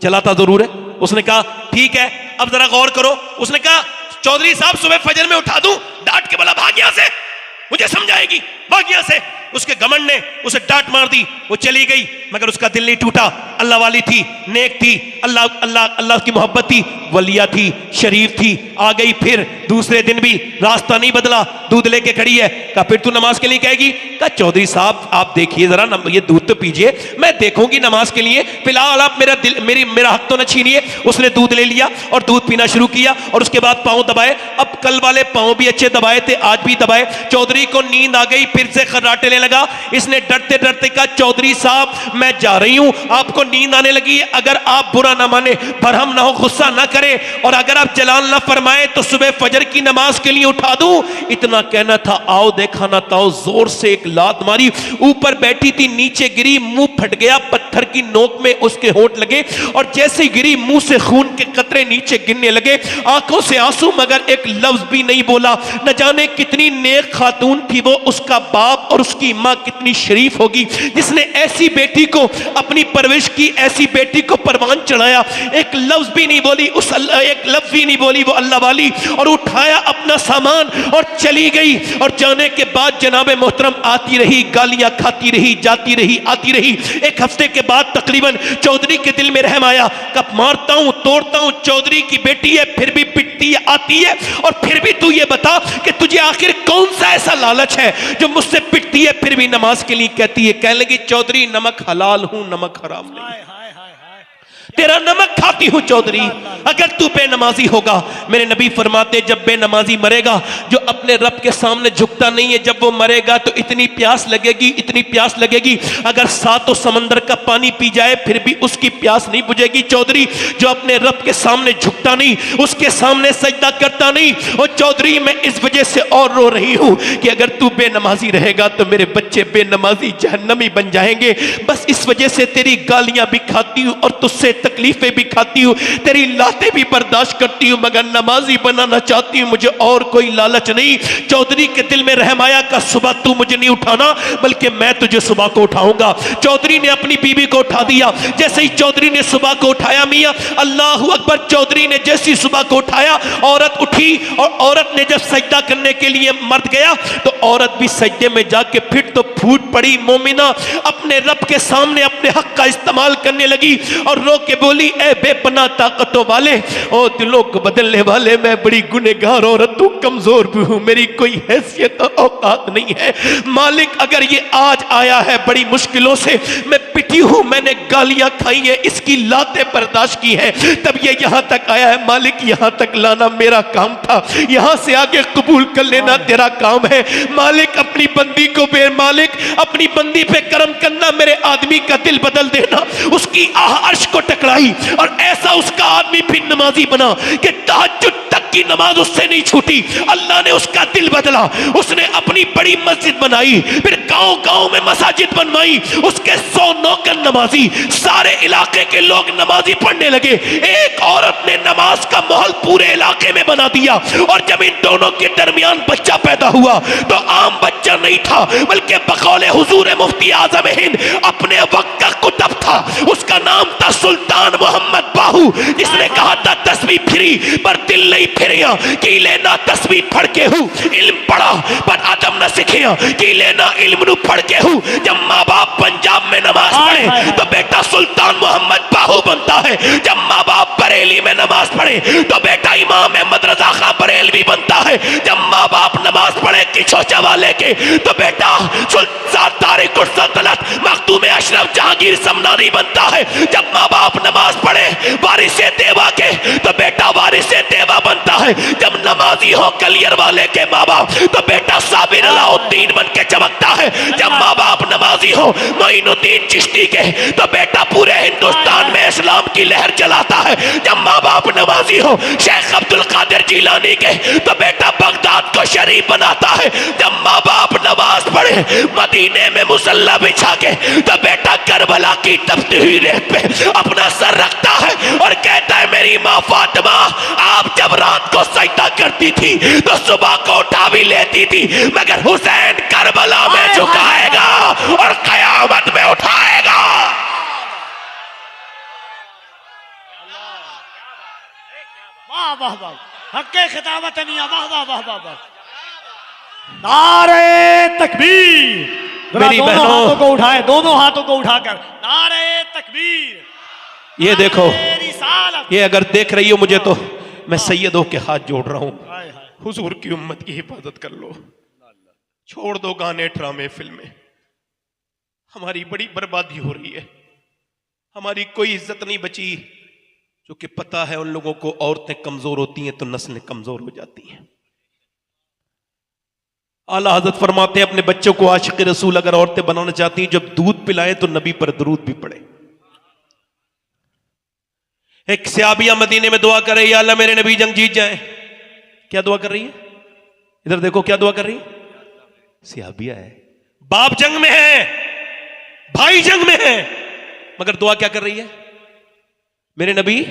चलाता जरूर है। उसने कहा ठीक है अब जरा गौर करो। उसने कहा चौधरी साहब सुबह फजर में उठा दूं? डांट के बोला भाग यहां से, मुझे समझाएगी, भाग यहां से। उसके घमंड ने उसे डांट मार दी, वो चली गई। मगर उसका दिल नहीं टूटा, अल्लाह वाली थी, नेक थी, अल्लाह अल्लाह अल्लाह की मोहब्बत थी, वलिया थी, शरीफ थी। आ गई फिर दूसरे दिन भी, रास्ता नहीं बदला, दूध लेके खड़ी है। कहा फिर तू नमाज के लिए कहेगी? कहा चौधरी साहब आप देखिए जरा, ये दूध तो पीजिए, मैं देखूंगी नमाज के लिए, फिलहाल आप मेरा हक तो न छीनिए। उसने दूध ले लिया और दूध पीना शुरू किया, और उसके बाद पांव दबाए। अब कल वाले पांव भी अच्छे दबाए थे, आज भी दबाए। चौधरी को नींद आ गई, फिर से खर्राटे लेने लगा। इसने डरते डरते कहा चौधरी साहब मैं जा रही हूं, आपको नींद आने लगी है, अगर आप बुरा ना माने, बरहम ना हो, गुस्सा ना करें, और अगर आप जलाल ना फरमाए तो सुबह फजर की नमाज के लिए उठा दूं। इतना कहना था, आओ देखा ना ताओ, जोर से एक लात मारी, ऊपर बैठी थी नीचे गिरी, मुंह फट गया, पत्थर की नोक में उसके होंठ लगे, और जैसे गिरी मुंह से खून के कतरे नीचे गिरने लगे, आंखों से आंसू, मगर एक लफ्ज भी नहीं बोला। न जाने कितनी नेक खातून थी वो, उसका बाप और उसकी मां कितनी शरीफ होगी जिसने ऐसी बेटी को अपनी परवरिश की, ऐसी बेटी को परवान चढ़ाया। एक लफ्ज भी नहीं बोली, एक लफ्ज भी नहीं बोली वो अल्लाह वाली, और उठाया अपना सामान और चली गई। और जाने के बाद जनाबे मोहतरम आती रही, गालियां खाती रही, जाती रही, आती रही। एक हफ्ते के बाद तकरीबन चौधरी के दिल में रहम आया, कब मारता हूं तोड़ता हूं, चौधरी की बेटी है फिर भी पिटती है, आती है, और फिर भी तू ये बता कि तुझे आखिर कौन सा ऐसा लालच है जो मुझसे पिटती है फिर भी नमाज के लिए कहती है। कहने लगी चौधरी नमक हलाल हूं, नमक हराम नहीं, हाय हाय हाय हाय, तेरा नमक खाती हूं चौधरी। अगर तू बेनमाजी होगा, मेरे नबी फरमाते जब बेनमाजी मरेगा, जो अपने रब के सामने झुकता नहीं है, जब वो मरेगा तो इतनी प्यास लगेगी, इतनी प्यास लगेगी, अगर 7 समंदर का पानी पी जाए फिर भी उसकी प्यास नहीं बुझेगी। चौधरी जो अपने रब के सामने झुकता नहीं, उसके सामने सजदा करता नहीं, और चौधरी मैं इस वजह से और रो रही हूं कि अगर तू बेनमाजी रहेगा तो मेरे बच्चे बेनमाजी जहन्नमी बन जाएंगे। बस इस वजह से तेरी गालियां भी खाती हूं और तुझसे तकलीफें भी खाती हूं, तेरी लातें भी बर्दाश्त करती हूं, मगर नमाजी बनाना चाहती हूं, मुझे और कोई लालच नहीं। चौधरी के दिल में रहम आया का सुबह तू मुझे नहीं उठाना बल्कि मैं तुझे सुबह को उठाऊंगा। चौधरी ने अपनी बीवी को उठा दिया। जैसे ही चौधरी ने सुबह को उठाया, मियां अल्लाह अकबर, चौधरी ने जैसी सुबह को उठाया, औरत उठी, और औरत ने जब सजदा करने के लिए मर्द गया तो औरत भी सजदे में जाके फिर तो फूट पड़ी। मोमिना अपने रब के सामने अपने हक का इस्तेमाल करने लगी और रो के बोली, ए बेपना ताकतों वाले, ओ दिलों को बदलने वाले, मैं बड़ी गुनहगार औरत हूं, कमजोर भी हूं, मेरी कोई हैसियत और औकात नहीं है। मालिक अगर ये आज आया है बड़ी मुश्किलों से, मैं पिटी हूं, मैंने गालियां खाई है, इसकी लातें बर्दाश्त की है, तब ये यहां तक आया है। मालिक यहां तक लाना मेरा काम था, यहां से आगे कबूल कर लेना तेरा काम है। मालिक अपनी बंदी को मालिक अपनी बंदी पे करम करना, मेरे आदमी का दिल बदल देना, उसकी अर्श को टका कड़ाई, और ऐसा उसका आदमी फिर नमाजी बना कि तहज्जुद तक की नमाज उससे नहीं छूटी। अल्लाह ने उसका दिल बदला, उसने अपनी बड़ी मस्जिद बनाई, फिर गांव गांव में मसाजिद बनवाई, उसके 100 नौकर नमाजी, सारे इलाके के लोग नमाजी पढ़ने लगे। एक औरत ने नमाज का माहौल पूरे इलाके में बना दिया, और जब इन दोनों के दरमियान बच्चा पैदा हुआ तो आम बच्चा नहीं था, बल्कि बकौले हुजूर मुफ्ती आजम हिंद अपने वक्त का कुतुब था। उसका नाम था सुल्तान मोहम्मद बाहू, जिसने कहा था तस्बीह फिरी पर दिल नहीं फिरिया, कि लेना तस्बीह पढ़ के हूँ, इल्म पढ़ा पर अदब न सीखिया, कि लेना इल्म नु पढ़ के हूँ। जब माँ बाप पंजाब में नमाज पढ़े तो बेटा सुल्तान मोहम्मद बाहू बनता है, जब माँ बाप बरेली में नमाज पढ़े तो बेटा इमाम अहमद रजा खां बरेलवी बनता है, जब माँ बाप नमाज पढ़े किचौचा वाले के तो बेटा सुल्तान तारिक सल्तनत मखदूम अशरफ जहांगीर समनानी बनता है, जब माँ बाप नमाज पढ़े वारिसे देवा के तो बेटा वारिसे देवा बनता है, जब नमाजी हो कलियर वाले के माँ बाप तो बेटा साबिर अलाउद्दीन बन के चमकता है, जब माँ बाप नमाजी हो मोइनुद्दीन चिश्ती के तो बेटा पूरे हिंदुस्तान में इस्लाम की लहर चलाता है, जब माँ बाप नमाजी हो शेख अब्दुल कादिर जिलानी के तो बेटा बगदाद को शरीफ बनाता है, जब माँ बाप नमाज पढ़े मदीने में मुसल्ला बिछा के तो बेटा करबला की तपती हुई रेत पे अपना सर रखता है और कहता है मेरी माँ फातिमा आप जब रात को सजदा करती थी तो सुबह को उठा भी लेती थी, मगर हुसैन करबला में झुकाएगा और कयामत में उठाएगा। वाह वाह वाह, हक्के खिताबत मियां, वाह वाह वाह वाह वाह। नारे तकबीर, मेरी दोनों बहनों, हाथों को उठाए, दोनों हाथों को उठाकर नारे तकबीर। ये देखो, रिसालत। ये अगर देख रही हो मुझे तो मैं सैयदों के हाथ जोड़ रहा हूं, हाय हाय। हुजूर की उम्मत की हिफाजत कर लो, छोड़ दो गाने ड्रामे फिल्में। हमारी बड़ी बर्बादी हो रही है, हमारी कोई इज्जत नहीं बची। जो कि पता है उन लोगों को औरतें कमजोर होती हैं तो नस्लें कमजोर हो जाती हैं। आला हजरत फरमाते हैं अपने बच्चों को आशिक रसूल अगर औरतें बनाना चाहती हैं, जब दूध पिलाएं तो नबी पर दरूद भी पड़े। एक सहाबिया मदीने में दुआ करे, या अल्लाह मेरे नबी जंग जीत जाए। क्या दुआ कर रही है? इधर देखो क्या दुआ कर रही है। सहाबिया है, बाप जंग में है, भाई जंग में है, मगर दुआ क्या कर रही है? मेरे नबी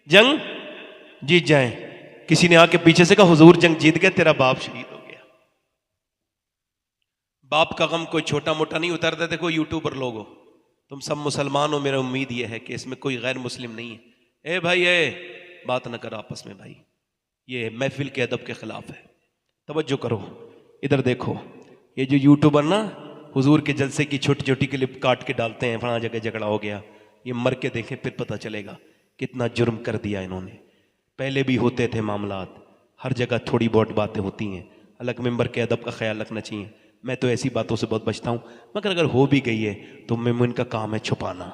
जंग जीत जाए। किसी ने आके पीछे से कहा हुजूर जंग जीत गए, तेरा बाप शहीद हो गया। बाप का गम कोई छोटा मोटा नहीं उतारते थे। कोई यूट्यूबर लोग हो, तुम सब मुसलमान हो, मेरा उम्मीद यह है कि इसमें कोई गैर मुस्लिम नहीं है। ए भाई ए बात ना करो आपस में भाई, ये महफिल के अदब के खिलाफ है। तवज्जो करो, इधर देखो, ये जो यूट्यूबर ना हुजूर के जलसे की छोटी छोटी क्लिप काट के डालते हैं, फला जगह झगड़ा हो गया, ये मर के देखें फिर पता चलेगा कितना जुर्म कर दिया इन्होंने। पहले भी होते थे मामलात, हर जगह थोड़ी बहुत बातें होती हैं, अलग मेंबर के अदब का ख्याल रखना चाहिए। मैं तो ऐसी बातों से बहुत बचता हूं, मगर अगर हो भी गई है तो मोमिन का काम है छुपाना।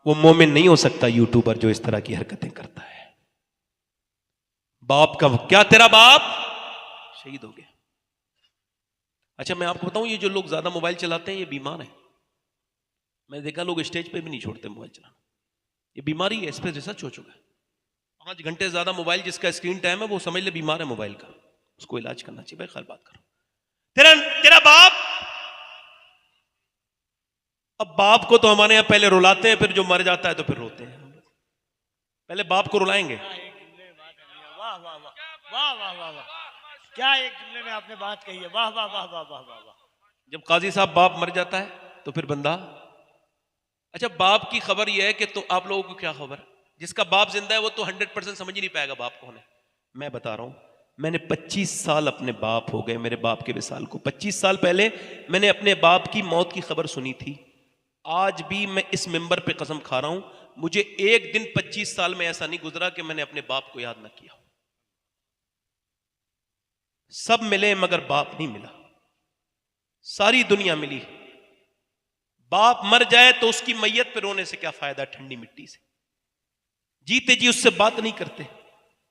वो मोमिन नहीं हो सकता यूट्यूबर जो इस तरह की हरकतें करता है। बाप का क्या, तेरा बाप शहीद हो गया। अच्छा मैं आपको बताऊं, ये जो लोग ज्यादा मोबाइल चलाते हैं ये बीमार हैं। मैंने देखा लोग स्टेज पे भी नहीं छोड़ते मोबाइल चलाना, ये बीमारी है, इस पर रिसर्च हो चुका है। 5 घंटे ज्यादा मोबाइल जिसका स्क्रीन टाइम है वो समझ ले बीमार है मोबाइल का, उसको इलाज करना चाहिए। भाई खैर बात करो, तेरा बाप। अब बाप को तो हमारे यहां पहले रुलाते हैं, फिर जो मर जाता है तो फिर रोते हैं। पहले बाप को रुलाएंगे। वाह वाह वाह वाह वाह वाह वाह, क्या एक जुमले में आपने बात कही है, वाह वाह वाह वाह वाह वाह वाह। जब काजी साहब बाप मर जाता है तो फिर बंदा, अच्छा बाप की खबर यह है कि तो आप लोगों को क्या खबर? जिसका बाप जिंदा है वो तो 100% समझ ही नहीं पाएगा बाप कौन है। मैं बता रहा हूं, मैंने 25 साल अपने बाप हो गए, मेरे बाप के विसाल को 25 साल पहले मैंने अपने बाप की मौत की खबर सुनी थी। आज भी मैं इस मिंबर पे कसम खा रहा हूं, मुझे एक दिन 25 साल में ऐसा नहीं गुजरा कि मैंने अपने बाप को याद ना किया। सब मिले मगर बाप नहीं मिला, सारी दुनिया मिली। बाप मर जाए तो उसकी मैयत पे रोने से क्या फायदा ठंडी मिट्टी से। जीते जी उससे बात नहीं करते,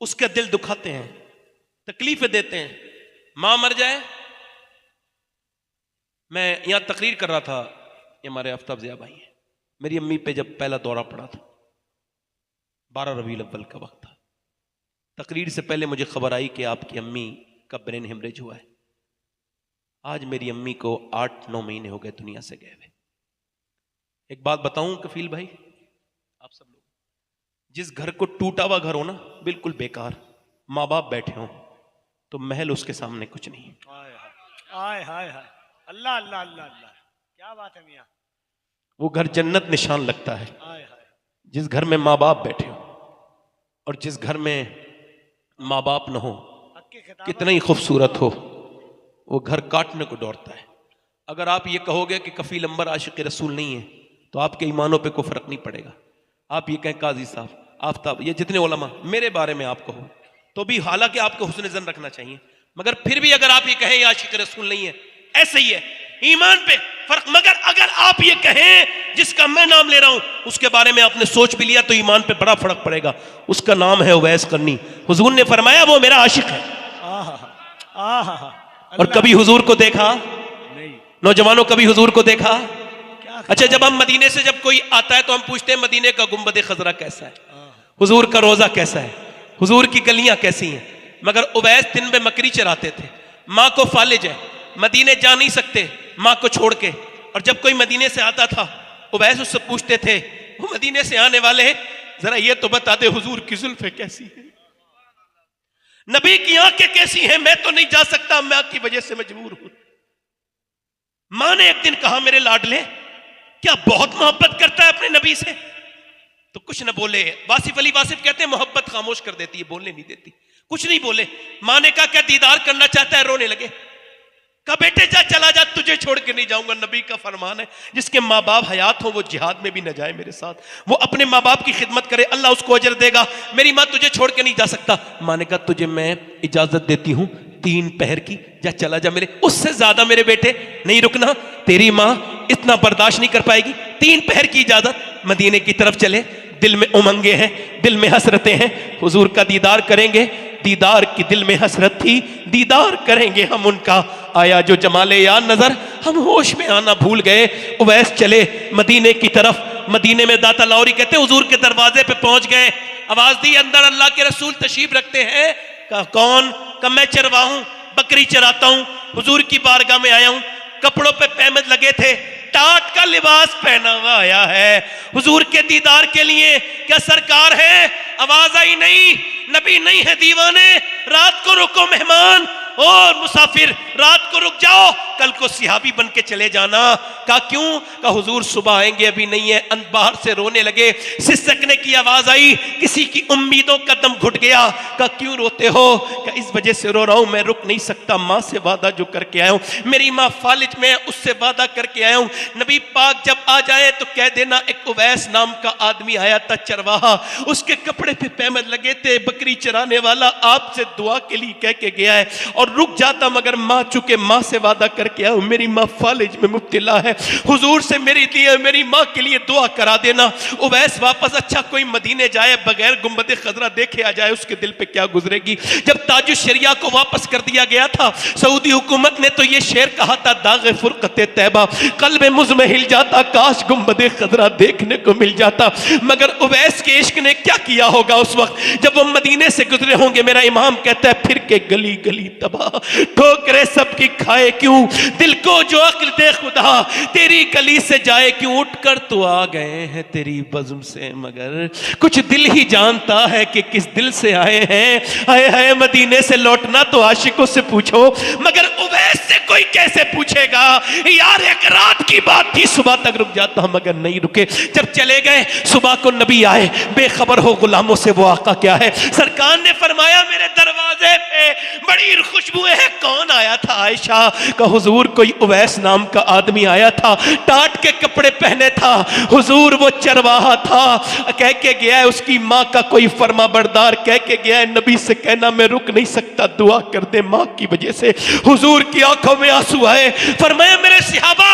उसका दिल दुखाते हैं, तकलीफें देते हैं। मां मर जाए मैं यहाँ तकरीर कर रहा था, ये हमारे आफ्ताब ज़िया भाई हैं, मेरी अम्मी पे जब पहला दौरा पड़ा था, 12 रबीउल अव्वल का वक्त था। तकरीर से पहले मुझे खबर आई कि आपकी अम्मी का ब्रेन हेमरेज हुआ है। आज मेरी अम्मी को 8-9 महीने हो गए दुनिया से गए हुए। एक बात बताऊं कफील भाई, आप सब लोग, जिस घर को टूटा हुआ घर हो ना, बिल्कुल बेकार, माँ बाप बैठे हों, तो महल उसके सामने कुछ नहीं। हाय हाय हाय हाय, अल्लाह अल्लाह अल्लाह अल्लाह, क्या बात है मियाँ। वो घर जन्नत निशान लगता है। हाय हाय, जिस घर में माँ बाप बैठे हो और जिस घर में माँ बाप न हो, हक्के खिताब कितना ही खूबसूरत हो, वो घर काटने को दौड़ता है। अगर आप ये कहोगे कि कफील अंबर आशिक रसूल नहीं है, तो आपके ईमानों पे कोई फर्क नहीं पड़ेगा। आप ये कहें काजी साहब, आफ्ताब, ये जितने उलमा मेरे बारे में आप कहो, तो भी हालांकि आपको हुस्न ज़न रखना चाहिए, मगर फिर भी अगर आप ये कहें ये आशिक रसूल नहीं है, ऐसे ही है, ईमान पे फर्क। मगर अगर आप ये कहें जिसका मैं नाम ले रहा हूं उसके बारे में आपने सोच भी लिया, तो ईमान पे बड़ा फर्क पड़ेगा। उसका नाम है उवैस करनी। हुजूर ने फरमाया वो मेरा आशिक है। और कभी हुजूर को देखा? नहीं। नौजवानों, कभी हुजूर को देखा? क्या अच्छा, जब हम मदीने से जब कोई आता है तो हम पूछते हैं मदीने का गुंबद खजरा कैसा है, हुजूर का रोजा कैसा है, हुजूर की गलियां कैसी हैं। मगर उवैस दिन में मकरी चराते थे, माँ को फालिज है, मदीने जा नहीं सकते माँ को छोड़ के। और जब कोई मदीने से आता था, उवैस उससे पूछते थे, वो मदीने से आने वाले हैं, जरा ये तो बता दे हुजूर की जुल्फे कैसी है, नबी की आंखें कैसी हैं, मैं तो नहीं जा सकता, मैं आपकी वजह से मजबूर हूं। मां ने एक दिन कहा, मेरे लाडले, क्या बहुत मोहब्बत करता है अपने नबी से? तो कुछ न बोले। वासिफ अली वासिफ कहते हैं मोहब्बत खामोश कर देती है, बोलने नहीं देती। कुछ नहीं बोले। मां ने कहा क्या दीदार करना चाहता है? रोने लगे। कहा बेटे जा, चला जा, तुझे छोड़ के नहीं जाऊंगा। नबी का फरमान है, जिसके माँ बाप हयात हो वो जिहाद में भी न जाए मेरे साथ, वो अपने माँ बाप की खिदमत करे, अल्लाह उसको अजर देगा। मेरी माँ तुझे छोड़ के नहीं जा सकता। माँ ने कहा तुझे मैं इजाजत देती हूँ 3 पहर की, जा चला जा मेरे, उससे ज्यादा मेरे बेटे नहीं रुकना, तेरी माँ इतना बर्दाश्त नहीं कर पाएगी। 3 पहर की इजाजत। मदीने की तरफ चले। दिल में उमंगे हैं, दिल में हसरतें हैं, हुजूर का दीदार करेंगे। दीदार की दिल में हसरत थी, दीदार करेंगे हम उनका। आया जो जमाले या नजर, हम होश में आना भूल गए। उवैस चले मदीने की तरफ। मदीने में दाता लाहौरी कहते हुजूर के दरवाजे पे पहुंच गए। आवाज दी, अंदर अल्लाह के रसूल तशरीफ रखते हैं। कहा कौन? कहा मैं चरवा हूं, बकरी चराता हूं, हुजूर की बारगाह में आया हूं। कपड़ों पे पैमद लगे थे, टाट का लिबास पहना हुआ आया है हुजूर के दीदार के लिए। क्या सरकार है? आवाज आई नहीं, नबी नहीं है दीवाने, रात को रुको मेहमान और मुसाफिर, रात को रुक जाओ, कल को सिहाबी बन के चले जाना। कहा क्यों? कहा हुजूर सुबह आएंगे, अभी नहीं है। बाहर से रोने लगे। सिसकने की आवाज आई, किसी की उम्मीदों का दम घुट गया। कहा क्यों रोते हो? कहा इस वजह से रो रहा हूं, मैं रुक नहीं सकता, माँ से वादा जो करके आया हूं, मेरी माँ फालिज में, उससे वादा करके आया हूं। नबी पाक जब आ जाए तो कह देना एक उवैस नाम का आदमी आया था चरवाहा, उसके कपड़े पे पैमद लगे थे, बकरी चराने वाला, आपसे दुआ के लिए कह के गया है। और रुक जाता, मगर माँ चुके माँ से वादा करके आया हूं, मेरी माँ फालिज में मुब्तला है, हुजूर से मेरी लिए मेरी माँ के लिए दुआ करा देना। उवैस वापस, अच्छा कोई मदीने जाए बगैर गुंबद खजरा देखे आ जाए, उसके दिल पे क्या गुजरेगी। जब ताजुश शरिया को वापस कर दिया गया था, सऊदी हुकूमत ने तो ये शेर कहा था, दागे फुरकत तैबा कल्ब मुझ में हिल जाता, काश गुंबद खजरा देखने को मिल जाता। मगर उवैस के इश्क ने क्या किया होगा उस वक्त जब वो मदीने से गुजरे होंगे। मेरा इमाम कहता है फिर के गली गली तबाह, ठोकरे सबकी खाए क्यों, दिल को जो अक्ल दे खुदा, तेरी गली से जाए क्यों। उठकर तो आ गए हैं तेरी बज़्म से, मगर कुछ दिल ही जानता है कि किस दिल से आए हैं। आए हैं मदीने से लौटना तो आशिकों से पूछो, मगर उवैस से कोई कैसे पूछेगा। यार एक रात की बात थी, सुबह तक रुक जाता मगर नहीं रुके। जब चले गए, सुबह को नबी आए, बेखबर हो गुलामों से वो आका क्या है। सरकार ने फरमाया मेरे दरवाजे पे बड़ी खुशबुएं हैं। कौन आया था? आयशा का हुजूर कोई उवैस नाम का आदमी आया था, टाट के कपड़े पहने था, हुजूर वो चरवाहा था, कह के गया है उसकी माँ का कोई फरमा बरदार, कह के गया है नबी से कहना मैं रुक नहीं सकता, दुआ कर दे माँ की वजह से। हुजूर की आंखों में आंसू आए, फरमाया मेरे सिहाबा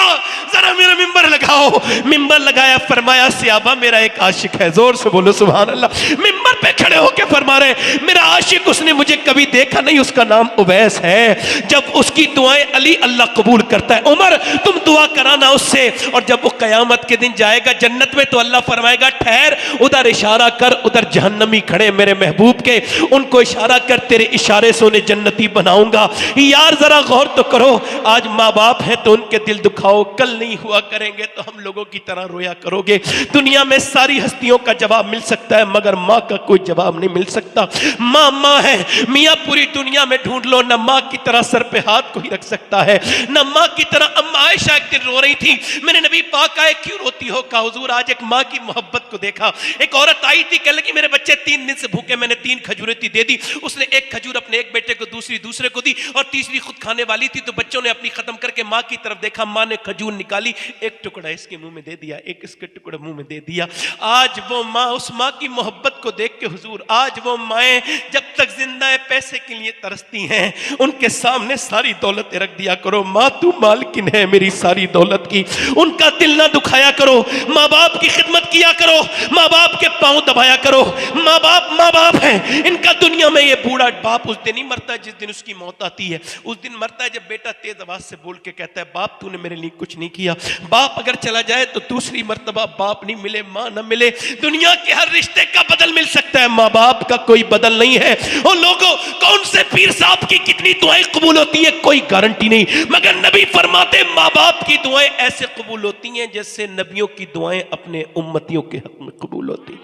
जरा मेरा मिंबर लगाओ। मिंबर लगाया, फरमाया सिहाबा मेरा एक आशिक है, जोर से बोलो सुभान अल्लाह। मिंबर पे खड़े होके फरमा रहे मेरा आशिक, उसने मुझे कभी कभी देखा नहीं, उसका नाम उवैस है। जब उसकी दुआएं अली अल्लाह कबूल करता है। उमर तुम दुआ कराना उससे, और जब वो कयामत के दिन जाएगा जन्नत में तो अल्लाह फरमाएगा ठहर, उधर इशारा कर, उधर जहन्नमी खड़े मेरे महबूब के, उनको इशारा कर, तेरे इशारे से उन्हें जन्नती बनाऊंगा। यार जरा गौर तो करो, आज माँ बाप हैं तो उनके दिल दुखाओ, कल नहीं हुआ करेंगे तो हम लोगों की तरह रोया करोगे। दुनिया में सारी हस्तियों का जवाब मिल सकता है मगर माँ का कोई जवाब नहीं मिल सकता। माँ माँ है मियाँ, पूरी दुनिया में ढूंढ लो, न माँ की तरह सर पे हाथ कोई रख सकता है, न माँ की तरह। अम्मा आयशा एक दिन रो रही थी, मेरे नबी पाक आए, क्यों रोती हो? कहा हुजूर आज एक माँ की मोहब्बत को देखा। एक औरत आई थी, कहने लगी मेरे बच्चे 3 दिन से भूखे, मैंने 3 खजूरें दे दी। उसने एक खजूर अपने एक बेटे को, दूसरी दूसरे को दी, और तीसरी खुद खाने वाली थी। तो बच्चों ने अपनी खत्म करके माँ की तरफ देखा, माँ ने खजूर निकाली, एक टुकड़ा इसके मुंह में दे दिया, एक इसके टुकड़ा मुंह में दे दिया। आज वो माँ, उस माँ की मोहब्बत को देख के हुजूर, आज वो माएँ जब तक जिंदा है पैसे के लिए तरसती हैं, उनके सामने सारी दौलत रख दिया करो। माँ तू मालकिन है मेरी सारी दौलत की, उनका दिल ना दुखाया करो। माँ बाप की खिदमत किया करो, माँ बाप के पांव दबाया करो। माँ बाप हैं, इनका दुनिया में ये बूढ़ा बाप उस दिन ही मरता है जिस दिन उसकी मौत आती है। उस दिन मरता है जब बेटा तेज आवाज से बोल के कहता है बाप तूने मेरे लिए कुछ नहीं किया। बाप अगर चला जाए तो दूसरी मर्तबा बाप नहीं मिले, माँ न मिले। दुनिया के हर रिश्ते का बदल मिल सकता है, माँ बाप का कोई बदल नहीं है। और लोगों, कौन से पीर साहब की कितनी दुआएं कबूल होती है कोई गारंटी नहीं, मगर नबी फरमाते माँ बाप की दुआएं ऐसे कबूल होती हैं जैसे नबियों की दुआएं अपने उम्मतियों के हक में कबूल होती।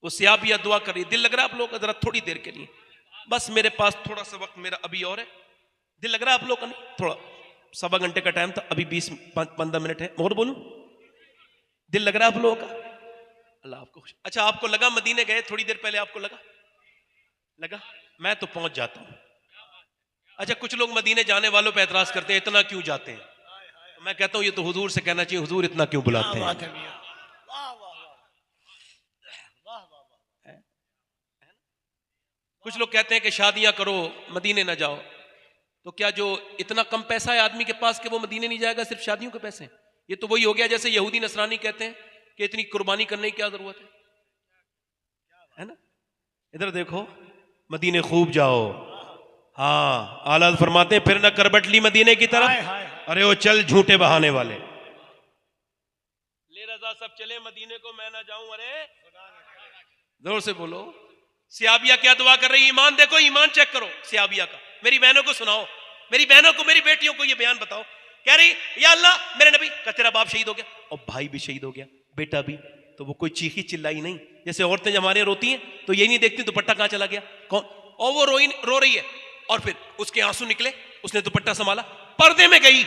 वो सियाबिया दुआ कर रही, दिल लग रहा है आप लोग जरा थोड़ी देर के लिए, बस मेरे पास थोड़ा सा वक्त मेरा अभी और है। दिल लग रहा है आप लोग का? नहीं, थोड़ा 1.25 घंटे का टाइम था, अभी 20-15 मिनट है, और बोलूं? दिल लग रहा है आप लोगों का? अल्लाह आपको खुश। अच्छा, आपको लगा मदीने गए थोड़ी देर पहले, आपको लगा? मैं तो पहुंच जाता हूं। अच्छा, कुछ लोग मदीने जाने वालों पे एतराज करते हैं, इतना क्यों जाते हैं? मैं कहता हूं ये तो हुजूर से कहना चाहिए, हुजूर इतना क्यों बुलाते हैं? कुछ लोग कहते हैं कि शादियां करो मदीने ना जाओ, तो क्या जो इतना कम पैसा है आदमी के पास कि वो मदीने नहीं जाएगा सिर्फ शादियों के पैसे? ये तो वही हो गया जैसे यहूदी नसरानी कहते हैं कि इतनी कुर्बानी करने की क्या जरूरत है ना? इधर देखो, मदीने खूब जाओ। हाँ, आला फरमाते हैं फिर ना करबटली मदीने की तरफ। अरे वो चल झूठे बहाने वाले, ले रजा सब चले मदीने को, मैं ना जाऊं। अरे जोर से बोलो। सियाबिया क्या दुआ कर रही है? ईमान देखो, ईमान चेक करो सियाबिया का। मेरी बहनों को सुनाओ, मेरी बहनों को, मेरी बेटियों को ये बयान बताओ। कह रही या अल्लाह मेरे नबी का तेरा बाप शहीद हो गया और भाई भी शहीद हो गया, बेटा भी। तो वो कोई चीखी चिल्लाई नहीं, जैसे औरतें जब हमारे रोती हैं तो ये नहीं देखती दुपट्टा कहां चला गया, कौन, और वो रो रही है और फिर उसके आंसू निकले, उसने दुपट्टा संभाला, पर्दे में गई,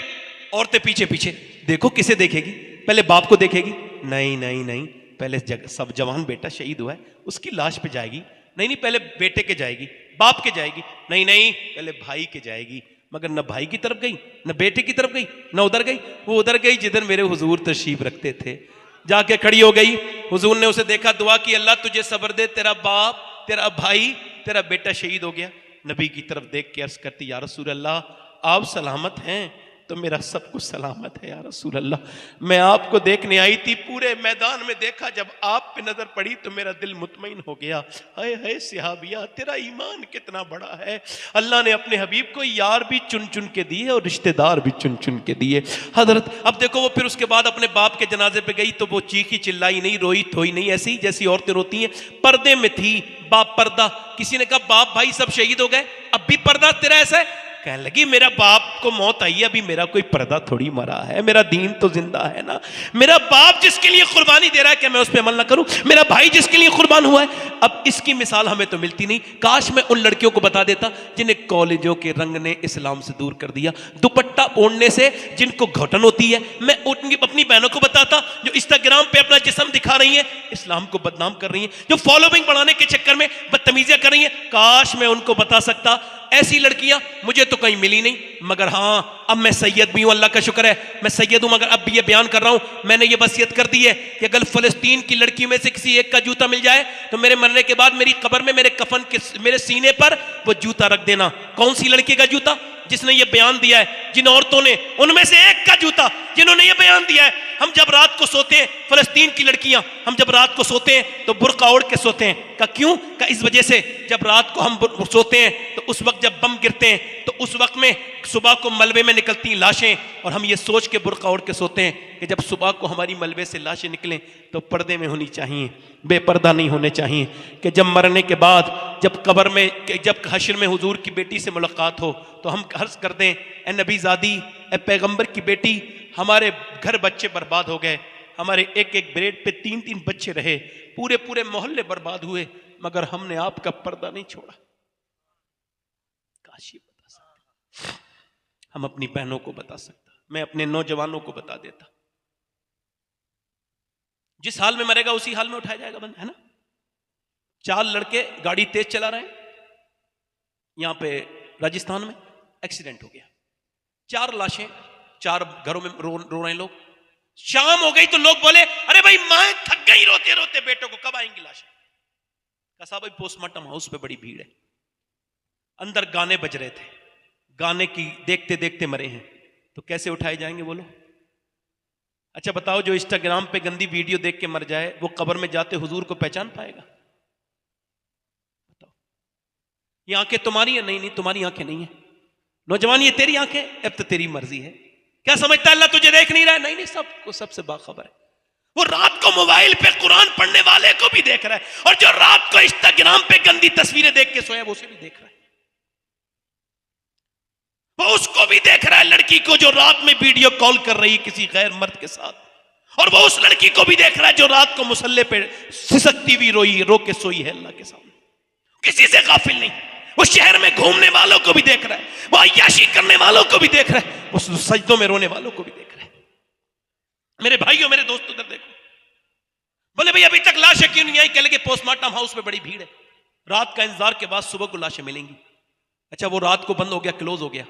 औरतें पीछे पीछे। देखो किसे देखेगी? पहले बाप को देखेगी? नहीं नहीं नहीं, पहले सब जवान बेटा शहीद हुआ है उसकी लाश पे जाएगी। नहीं, पहले बेटे के जाएगी, बाप के जाएगी। नहीं, पहले भाई के जाएगी। मगर न भाई की तरफ गई, न बेटे की तरफ गई, न उधर गई। वो उधर गई जिधर मेरे हुजूर तशरीफ रखते थे, जाके खड़ी हो गई। हुजूर ने उसे देखा, दुआ की, अल्लाह तुझे सब्र दे, तेरा बाप, तेरा भाई, तेरा बेटा शहीद हो गया। नबी की तरफ देख के अर्ज करती, या रसूल अल्लाह आप सलामत हैं तो मेरा सब कुछ सलामत है या रसूल अल्लाह। मैं आपको देखने आई थी, पूरे मैदान में देखा, जब आप पे नजर पड़ी तो मेरा दिल मुतमईन हो गया। हाय हाय सिहाबिया, तेरा ईमान कितना बड़ा है। अल्लाह ने अपने हबीब को यार भी चुन चुन के दिए और रिश्तेदार भी चुन चुन के दिए। हजरत अब देखो, वो फिर उसके बाद अपने बाप के जनाजे पे गई तो वो चीखी चिल्लाई नहीं, रोई थोई नहीं, ऐसी जैसी औरतें रोती हैं। पर्दे में थी, बाप पर्दा। किसी ने कहा बाप भाई सब शहीद हो गए, अब भी पर्दा तेरा ऐसा है? कहने लगी मेरा बाप को मौत आई है, अभी मेरा कोई पर्दा थोड़ी मरा है, मेरा दीन तो जिंदा है ना। मेरा बाप जिसके लिए कुर्बानी दे रहा है, क्या मैं उस पर अमल ना करूं? मेरा भाई जिसके लिए कुर्बान हुआ है। अब इसकी मिसाल हमें तो मिलती नहीं। काश मैं उन लड़कियों को बता देता जिन्हें कॉलेजों के रंग ने इस्लाम से दूर कर दिया, दुपट्टा ओढ़ने से जिनको घुटन होती है। मैं उनकी अपनी बहनों को बताता जो इंस्टाग्राम पे अपना जिस्म दिखा रही है, इस्लाम को बदनाम कर रही है, जो फॉलोइंग बढ़ाने के चक्कर में बदतमीजियां कर रही है। काश मैं उनको बता सकता। ऐसी लड़कियां मुझे तो कहीं मिली नहीं, मगर हाँ अब मैं सैयद भी हूं, अल्लाह का शुक्र है मैं सैयद हूं। मगर अब भी ये बयान कर रहा हूं, मैंने ये वसीयत कर दी है कि अगर फलस्तीन की लड़की में से किसी एक का जूता मिल जाए तो मेरे मरने के बाद मेरी कब्र में मेरे कफन के मेरे सीने पर वो जूता रख देना। कौन सी लड़की का जूता? जिसने ये बयान दिया है, जिन औरतों ने, उनमें से एक का जूता जिन्होंने ये बयान दिया है हम जब रात को सोते हैं, फलस्तीन की लड़कियां, हम जब रात को सोते हैं तो बुर्का ओढ़ के सोते हैं। का क्यों? का इस वजह से जब रात को हम सोते हैं तो उस वक्त जब बम गिरते हैं तो उस वक्त में सुबह को मलबे में निकलती लाशें, और हम ये सोच के बुर्का ओढ़ के सोते हैं कि जब सुबह को हमारी मलबे से लाशें निकलें तो पर्दे में होनी चाहिए, बेपर्दा नहीं होने चाहिए। कि जब मरने के बाद जब कब्र में, जब हश्र में हुजूर की बेटी से मुलाकात हो तो हम अर्ज कर दें, ए नबी ज़ादी, ए पैगंबर की बेटी, हमारे घर बच्चे बर्बाद हो गए, हमारे एक एक बेड पे 3-3 बच्चे रहे, पूरे पूरे मोहल्ले बर्बाद हुए, मगर हमने आपका पर्दा नहीं छोड़ा। काश ये बता सकता, हम अपनी बहनों को बता सकता, मैं अपने नौजवानों को बता देता। जिस हाल में मरेगा उसी हाल में उठाया जाएगा बंदा, है ना। 4 लड़के गाड़ी तेज चला रहे हैं, यहां पे राजस्थान में एक्सीडेंट हो गया, 4 लाशें, 4 घरों में रो रहे हैं लोग। शाम हो गई तो लोग बोले, अरे भाई मां थक गई रोते रोते, बेटों को कब आएंगी लाशें? कहा भाई पोस्टमार्टम हाउस पे बड़ी भीड़ है, अंदर गाने बज रहे थे, गाने की देखते देखते मरे हैं, तो कैसे उठाए जाएंगे बोलो। अच्छा बताओ, जो इंस्टाग्राम पे गंदी वीडियो देख के मर जाए वो कब्र में जाते हुजूर को पहचान पाएगा? बताओ, ये आंखें तुम्हारी है? नहीं नहीं, तुम्हारी आंखें नहीं है। नौजवान, ये तेरी आंखें, अब तो तेरी मर्जी है। क्या समझता है अल्लाह तुझे देख नहीं रहा है? नहीं नहीं, सबको, सबसे बाखबर है। वो रात को मोबाइल पे कुरान पढ़ने वाले को भी देख रहा है, और जो रात को इंस्टाग्राम पे गंदी तस्वीरें देख के सोया वो उसे भी देख रहा है। वो उसको भी देख रहा है, लड़की को जो रात में वीडियो कॉल कर रही है किसी गैर मर्द के साथ, और वो उस लड़की को भी देख रहा है जो रात को मुसल्ले पे सिसकती हुई रो के सोई है अल्लाह के सामने। किसी से गाफिल नहीं। वो शहर में घूमने वालों को भी देख रहा है, वो अय्याशी करने वालों को भी देख रहा है, वो सजदों में रोने वालों को भी देख रहा है। मेरे भाइयों, मेरे दोस्तों, उधर देखो। बोले भाई अभी तक लाशें क्यों नहीं आई? कह लगे पोस्टमार्टम हाउस में बड़ी भीड़ है, रात का इंतजार के बाद सुबह को लाशें मिलेंगी। अच्छा, वो रात को बंद हो गया, क्लोज हो गया,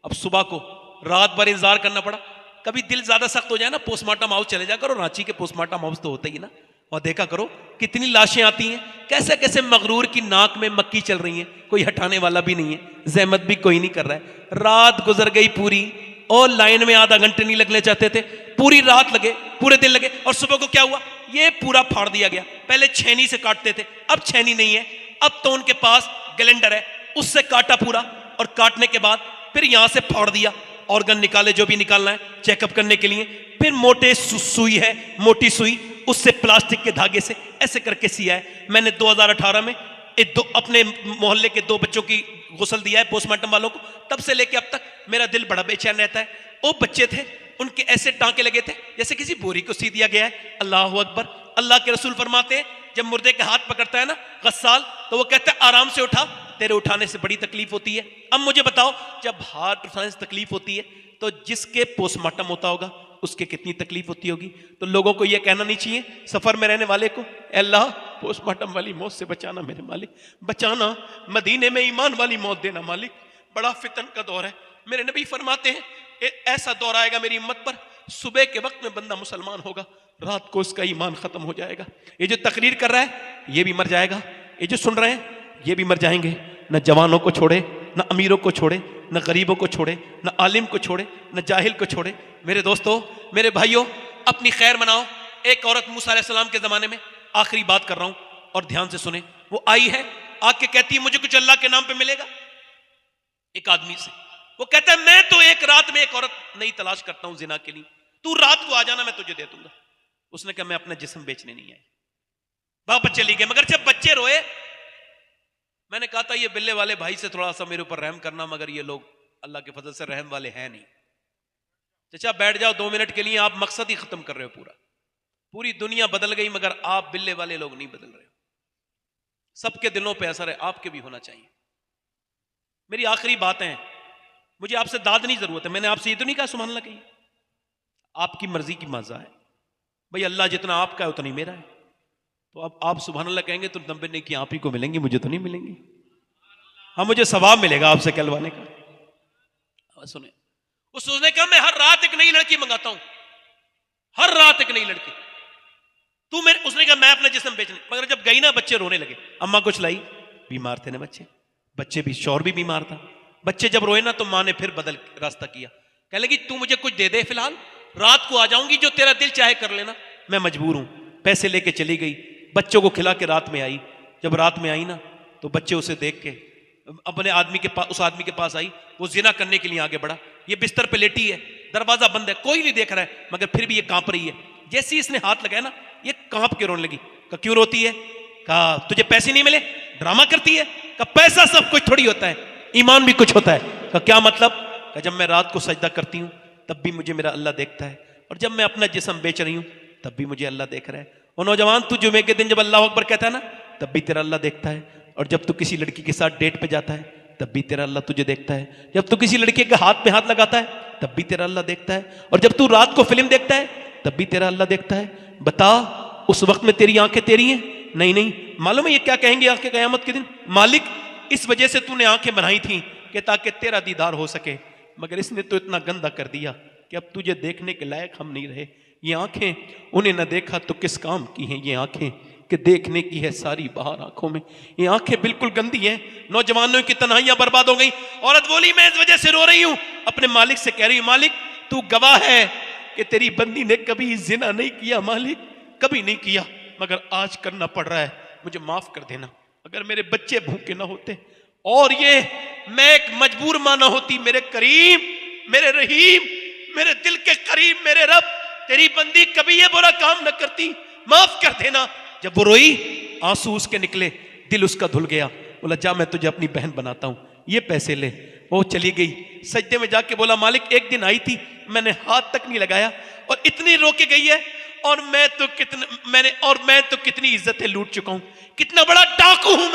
अब सुबह को रात भर इंतजार करना पड़ा। कभी दिल ज्यादा सख्त हो जाए ना, पोस्टमार्टम हाउस चले जा करो, रांची के पोस्टमार्टम हाउस तो होता ही ना, और देखा करो कितनी लाशें आती हैं, कैसे कैसे मगरूर की नाक में मक्की चल रही है, कोई हटाने वाला भी नहीं है, जहमत भी कोई नहीं कर रहा है। रात गुजर गई पूरी, और लाइन में आधा घंटे नहीं लगने चाहते थे, पूरी रात लगे, पूरे दिन लगे, और सुबह को क्या हुआ? ये पूरा फाड़ दिया गया। पहले छेनी से काटते थे, अब छेनी नहीं है, अब तो उनके पास ग्लेंडर है, उससे काटा पूरा, और काटने के बाद फिर यहां से फाड़ दिया, ऑर्गन निकाले जो भी निकालना है चेकअप करने के लिए, फिर मोटे सुई है, मोटी सुई, उससे प्लास्टिक के धागे से ऐसे करके सिया है। मैंने 2018 में अपने मोहल्ले के 2 बच्चों की गुस्ल दिया है पोस्टमार्टम वालों को, तब से लेके अब तक मेरा दिल बड़ा बेचैन रहता है। वो बच्चे थे, उनके ऐसे टांके लगे थे जैसे किसी बोरी को सी दिया गया है। अल्लाह अकबर। अल्लाह के रसूल फरमाते हैं, जब मुर्दे के हाथ पकड़ता है ना गस्साल, तो वो कहता है आराम से उठा, तेरे उठाने से बड़ी तकलीफ होती है। अब मुझे बताओ, जब हाथ उठाने से तकलीफ होती है तो जिसके पोस्टमार्टम होता होगा उसके कितनी तकलीफ होती होगी। तो लोगों को यह कहना नहीं चाहिए सफर में रहने वाले को, अल्लाह पोस्टमार्टम वाली मौत से बचाना मेरे मालिक, बचाना, मदीने में ईमान वाली मौत देना मालिक, बड़ा फितन का दौर है। मेरे नबी फरमाते हैं ऐसा दौर आएगा मेरी उम्मत पर, सुबह के वक्त में बंदा मुसलमान होगा, रात को उसका ईमान खत्म हो जाएगा। ये जो तकरीर कर रहा है ये भी मर जाएगा, ये जो सुन रहे हैं ये भी मर जाएंगे। न जवानों को छोड़े, न अमीरों को छोड़े, न गरीबों को छोड़े, न आलिम को छोड़े, न जाहिल को छोड़े। मेरे दोस्तों, मेरे भाइयों, अपनी खैर मनाओ। एक औरत मूसा अलैहिस्सलाम के जमाने में, आखिरी बात कर रहा हूं और ध्यान से सुने, वो आई है आके कहती है मुझे कुछ अल्लाह के नाम पे मिलेगा। एक आदमी से वो कहता है मैं तो एक रात में एक औरत नई तलाश करता हूं जिना के लिए, तू रात को आ जाना, मैं तुझे दे दूंगा। उसने कहा मैं अपना जिस्म बेचने नहीं आई। वापस चली गई। मगर जब बच्चे रोए, मैंने कहा था ये बिल्ले वाले भाई से थोड़ा सा मेरे ऊपर रहम करना, मगर ये लोग अल्लाह के फजल से रहम वाले हैं नहीं। चचा बैठ जाओ 2 मिनट के लिए, आप मकसद ही खत्म कर रहे हो पूरा। पूरी दुनिया बदल गई मगर आप बिल्ले वाले लोग नहीं बदल रहे हो। सबके दिलों पे असर है, आपके भी होना चाहिए। मेरी आखिरी बात है, मुझे आपसे दाद नहीं जरूरत है, मैंने आपसे ये तो नहीं कहा सुभान अल्लाह कहिए, आपकी मर्जी की मजा है भाई, अल्लाह जितना आपका है उतना ही मेरा है। तो अब आप सुभान अल्लाह कहेंगे तो 90 ने कि आप ही को मिलेंगे, मुझे तो नहीं मिलेंगे। हाँ, मुझे सवाब मिलेगा आपसे कहलवाने का। सुने, उसने कहा मैं हर रात एक नई लड़की मंगाता हूं, हर रात एक नई लड़की। तू मेरे, उसने कहा मैं अपना जिस्म बेचने। मगर जब गई ना, बच्चे रोने लगे। अम्मा कुछ लाई, बीमार थे ना बच्चे भी, शौहर भी बीमार था। बच्चे जब रोए ना तो माँ ने फिर बदल रास्ता किया, कह लगी तू मुझे कुछ दे दे फिलहाल, रात को आ जाऊंगी, जो तेरा दिल चाहे कर लेना। मैं मजबूर हूं। पैसे लेके चली गई, बच्चों को खिला के रात में आई। जब रात में आई ना तो बच्चे उसे देख के अपने आदमी के पास, उस आदमी के पास आई। वो जिना करने के लिए आगे बढ़ा। ये बिस्तर पे लेटी है, दरवाजा बंद है, कोई नहीं देख रहा है, मगर फिर भी ये कांप रही है। जैसे ही इसने हाथ लगाया ना, ये कांप के रोने लगी। कहा क्यों रोती है? कहा तुझे पैसे नहीं मिले, ड्रामा करती है। कहा पैसा सब कुछ थोड़ी होता है, ईमान भी कुछ होता है। कहा क्या मतलब? कहा जब मैं रात को सजदा करती हूँ तब भी मुझे मेरा अल्लाह देखता है, और जब मैं अपना जिस्म बेच रही हूँ तब भी मुझे अल्लाह देख रहा है। और नौजवान, तू जुमे के दिन जब अल्लाह अकबर कहता है ना, तब भी तेरा अल्लाह देखता है। और जब तू किसी लड़की के साथ डेट पे जाता है तब भी तेरा अल्लाह तुझे देखता है। जब तू किसी लड़के के हाथ पे हाथ लगाता है तब भी तेरा अल्लाह देखता है। और जब तू रात को फिल्म देखता है तब भी तेरा अल्लाह देखता है। बता, उस वक्त में तेरी आंखें तेरी हैं? नहीं नहीं। मालूम है ये क्या कहेंगे आंखें कयामत के दिन? मालिक, इस वजह से तूने आंखें बनाई थी कि ताकि तेरा दीदार हो सके, मगर इसने तो इतना गंदा कर दिया कि अब तुझे देखने के लायक हम नहीं रहे। ये आंखें, उन्हें न देखा तो किस काम की हैं ये आंखें, कि देखने की है सारी बहार आंखों में। ये आंखें बिल्कुल गंदी हैं। नौजवानों की तन्हाइयां बर्बाद हो गई। औरत बोली मैं इस वजह से रो रही हूं, अपने मालिक से कह रही हूं, मालिक तू गवाह है कि तेरी बंदी ने कभी जिना नहीं किया, मालिक कभी नहीं किया, मगर आज करना पड़ रहा है, मुझे माफ कर देना। अगर मेरे बच्चे भूखे ना होते और ये मैं एक मजबूर मां ना होती, मेरे करीम, मेरे रहीम, मेरे दिल के करीब, मेरे रब, तेरी बंदी कभी ये बुरा काम न करती, माफ कर देना। जब वो रोई, आंसू उसके निकले, दिल उसका धुल गया। बोला जा मैं तुझे अपनी बहन बनाता हूं, ये पैसे ले। वो चली गई, सजदे में जाके बोला मालिक एक दिन आई थी, मैंने हाथ तक नहीं लगाया और इतनी रो के गई है, और मैं तो कितनी इज्जतें लूट चुका हूं, कितना बड़ा डाकू हूं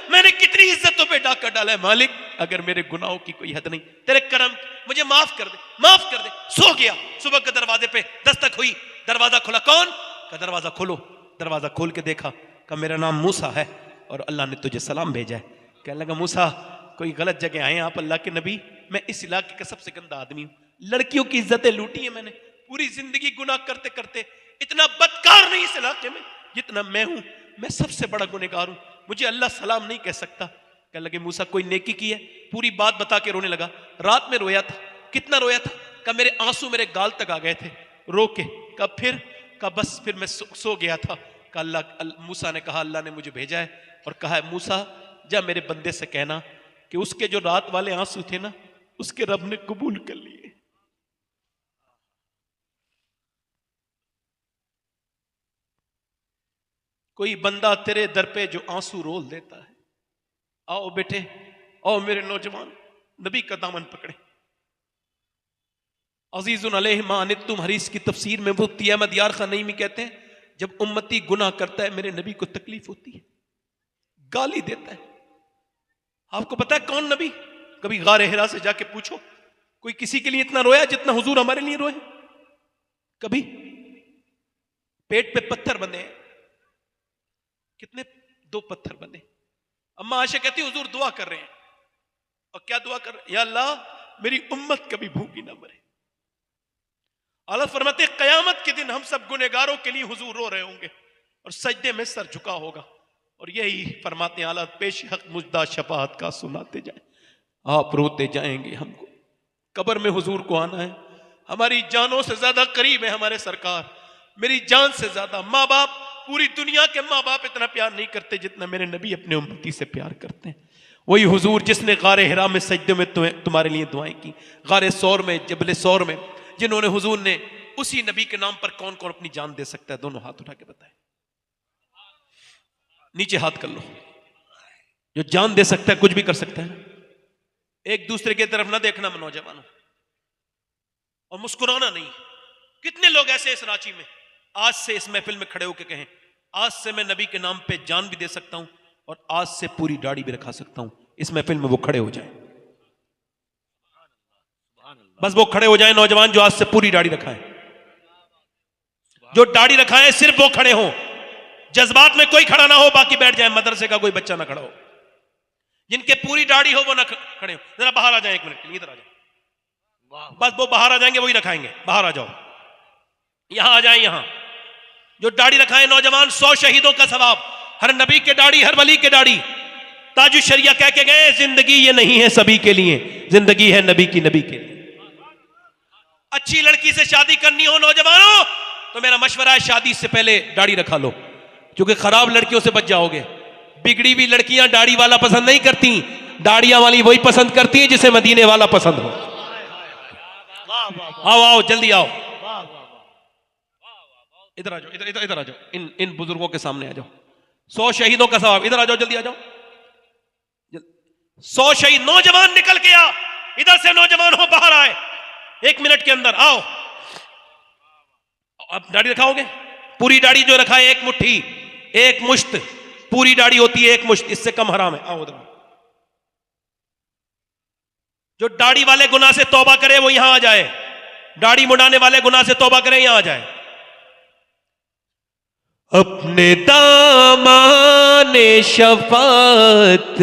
मैंने कितनी इज्जतों पे डाका डाला है। मालिक अगर मेरे गुनाहों की कोई हद नहीं, तेरे करम, मुझे माफ कर दे, माफ कर दे। सो गया। सुबह के दरवाजे पे दस्तक हुई, दरवाजा खुला। कौन? का दरवाजा खोलो। दरवाजा खोल के देखा, का मेरा नाम मूसा है और अल्लाह ने तुझे सलाम भेजा है। कहने लगा मूसा कोई गलत जगह आए आप अल्लाह के नबी, मैं इस इलाके का सबसे गंदा आदमी हूं, लड़कियों की इज्जतें लूटी है मैंने, पूरी जिंदगी गुनाह करते करते इतना बदकार नहीं इस इलाके में जितना मैं हूं, मैं सबसे बड़ा गुनहगार हूं, मुझे अल्लाह सलाम नहीं कह सकता। कहने लगे मूसा कोई नेकी की है? पूरी बात बता के रोने लगा। रात में रोया था। कितना रोया था? का मेरे आंसू मेरे गाल तक आ गए थे रो के। का फिर? का बस फिर मैं सो गया था। का अल्लाह, मूसा ने कहा अल्लाह ने मुझे भेजा है और कहा है मूसा जा मेरे बंदे से कहना कि उसके जो रात वाले आंसू थे ना, उसके रब ने कबूल कर लिए। कोई बंदा तेरे दर पे जो आंसू रोल देता है, आओ बेटे, आओ मेरे नौजवान, नबी का दामन पकड़े। अजीजुन अलैहि मा अनित्तुम हरीस की तफसीर में मुफ्ती अहमद यार खान नईमी कहते हैं जब उम्मती गुनाह करता है मेरे नबी को तकलीफ होती है, गाली देता है। आपको पता है कौन नबी? कभी गारे हिरा से जाके पूछो, कोई किसी के लिए इतना रोया जितना हुजूर हमारे लिए रोए? कभी? पेट पे पत्थर बंधे हैं, कितने? 2 पत्थर बंधे। अम्मा आयशा कहती हुजूर दुआ कर रहे हैं, और क्या दुआ कर रहे हैं? या अल्लाह मेरी उम्मत कभी भूखी ना मरे। आला फरमाते कयामत के दिन हम सब गुनहगारों के लिए हुजूर रो रहे होंगे और सजदे में सर झुका होगा, और यही फरमाते आला पेश हक मुजदा शफाअत का सुनाते जाए, आप रोते जाएंगे। हमको कब्र में हुजूर को आना है, हमारी जानों से ज्यादा करीब है हमारे सरकार, मेरी जान से ज्यादा। माँ बाप, पूरी दुनिया के माँ बाप इतना प्यार नहीं करते जितना मेरे नबी अपने उम्मती से प्यार करते हैं। वही हुजूर जिसने गारे हिरा में सजदे में तुम्हारे लिए दुआएं की, गारे सौर में, जबले सौर में, जिन्होंने हुजूर ने उसी नबी के नाम पर कौन कौन अपनी जान दे सकता है? दोनों हाथ उठा के बताएं, नीचे हाथ कर लो। जो जान दे सकता है कुछ भी कर सकता है। एक दूसरे की तरफ ना देखना नौजवानों, और मुस्कुराना नहीं। कितने लोग ऐसे इस रांची में आज से इस महफिल में खड़े होकर कहें आज से मैं नबी के नाम पे जान भी दे सकता हूं और आज से पूरी दाढ़ी भी रखा सकता हूं। इस महफिल में वो खड़े हो जाएं, बस वो खड़े हो जाएं नौजवान जो आज से पूरी दाढ़ी रखाएं, जो दाढ़ी रखाएं सिर्फ वो खड़े हों। जज्बात में कोई खड़ा ना हो, बाकी बैठ जाए। मदरसे का कोई बच्चा ना खड़ा हो, जिनके पूरी दाढ़ी हो वो ना खड़े हो। जरा बाहर आ जाए, 1 मिनट इधर आ जाए, बस वो बाहर आ जाएंगे, वही रखाएंगे। बाहर आ जाओ, यहां आ जाए। यहां जो दाढ़ी रखाएं नौजवान, 100 शहीदों का सवाब, हर नबी के दाढ़ी, हर वली के दाढ़ी। ताजु शरिया कह के गए जिंदगी ये नहीं है सभी के लिए, जिंदगी है नबी की, नबी के लिए। अच्छी लड़की से शादी करनी हो नौजवानों तो मेरा मशवरा है शादी से पहले दाढ़ी रखा लो, क्योंकि खराब लड़कियों से बच जाओगे। बिगड़ी हुई लड़कियां दाढ़ी वाला पसंद नहीं करती, दाढ़ियां वाली वही पसंद करती हैं जिसे मदीने वाला पसंद हो। वाह वाह वाह आओ आओ जल्दी आओ, वाह वाह वाह। इधर आ जाओ, इधर आ जाओ, इन बुजुर्गों के सामने आ जाओ। 100 शहीदों का सवाब, इधर आ जाओ, जल्दी आ जाओ। 100 शहीद, नौजवान निकल के आ, इधर से नौजवान हो बाहर आए 1 मिनट के अंदर आओ। अब दाढ़ी रखाओगे? पूरी दाढ़ी जो रखा है 1 मुट्ठी, 1 मुश्त पूरी दाढ़ी होती है, 1 मुश्त, इससे कम हराम है। आओ उधर। जो दाढ़ी वाले गुनाह से तौबा करे वो यहां आ जाए, दाढ़ी मुड़ाने वाले गुनाह से तौबा करे यहां आ जाए। अपने दामाने शफात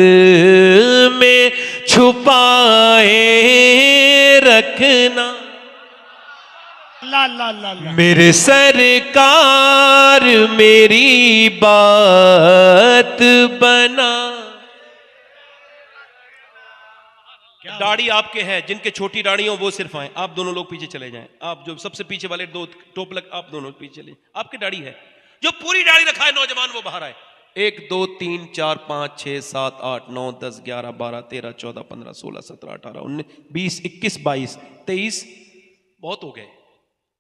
में छुपाए रखना ला ला ला ला। मेरे सरकार मेरी बात बना। दाढ़ी आपके हैं, जिनके छोटी दाढ़ी हो वो सिर्फ आए, आप दोनों लोग पीछे चले जाएं। आप जो सबसे पीछे वाले 2 टोपलक, आप दोनों पीछे चले, आपकी दाढ़ी है। जो पूरी दाढ़ी रखा है नौजवान वो बाहर आए। 1 2 3 4 5 6 7 8 9 10 11 12 13 14 15 16 17 18 19 20 21 22 23, बहुत हो गए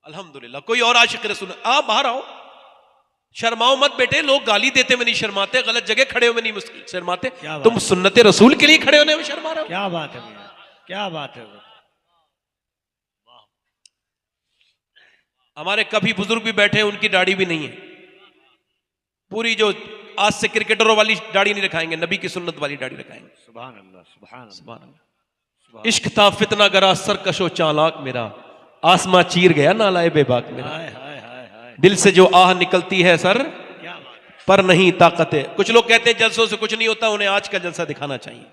अल्हम्दुलिल्लाह। कोई और आशिक रसूल, आप बाहर आओ, शर्माओ मत बेटे, लोग गाली देते में नहीं शर्माते, गलत जगह खड़े हुए नहीं शर्माते, तुम सुन्नते रसूल के लिए खड़े होने में शर्मा रहे हो। क्या बात है भैया, क्या बात है। हमारे कभी बुजुर्ग भी बैठे हैं, उनकी दाढ़ी भी नहीं है पूरी, जो आज से क्रिकेटरों वाली दाढ़ी नहीं रखाएंगे, नबी की सुन्नत वाली दाढ़ी रखाएंगे। सुभान अल्लाह, सुभान सुभान अल्लाह। इश्क था फितना गरा सरकशो चालाक मेरा, आसमां चीर गया नालाए बेबाक मेरा। हाय हाय हाय हाय। दिल से जो आह निकलती है सर, क्या बात। पर नहीं ताकत है। कुछ लोग कहते हैं जलसों से कुछ नहीं होता, उन्हें आज का जलसा दिखाना चाहिए।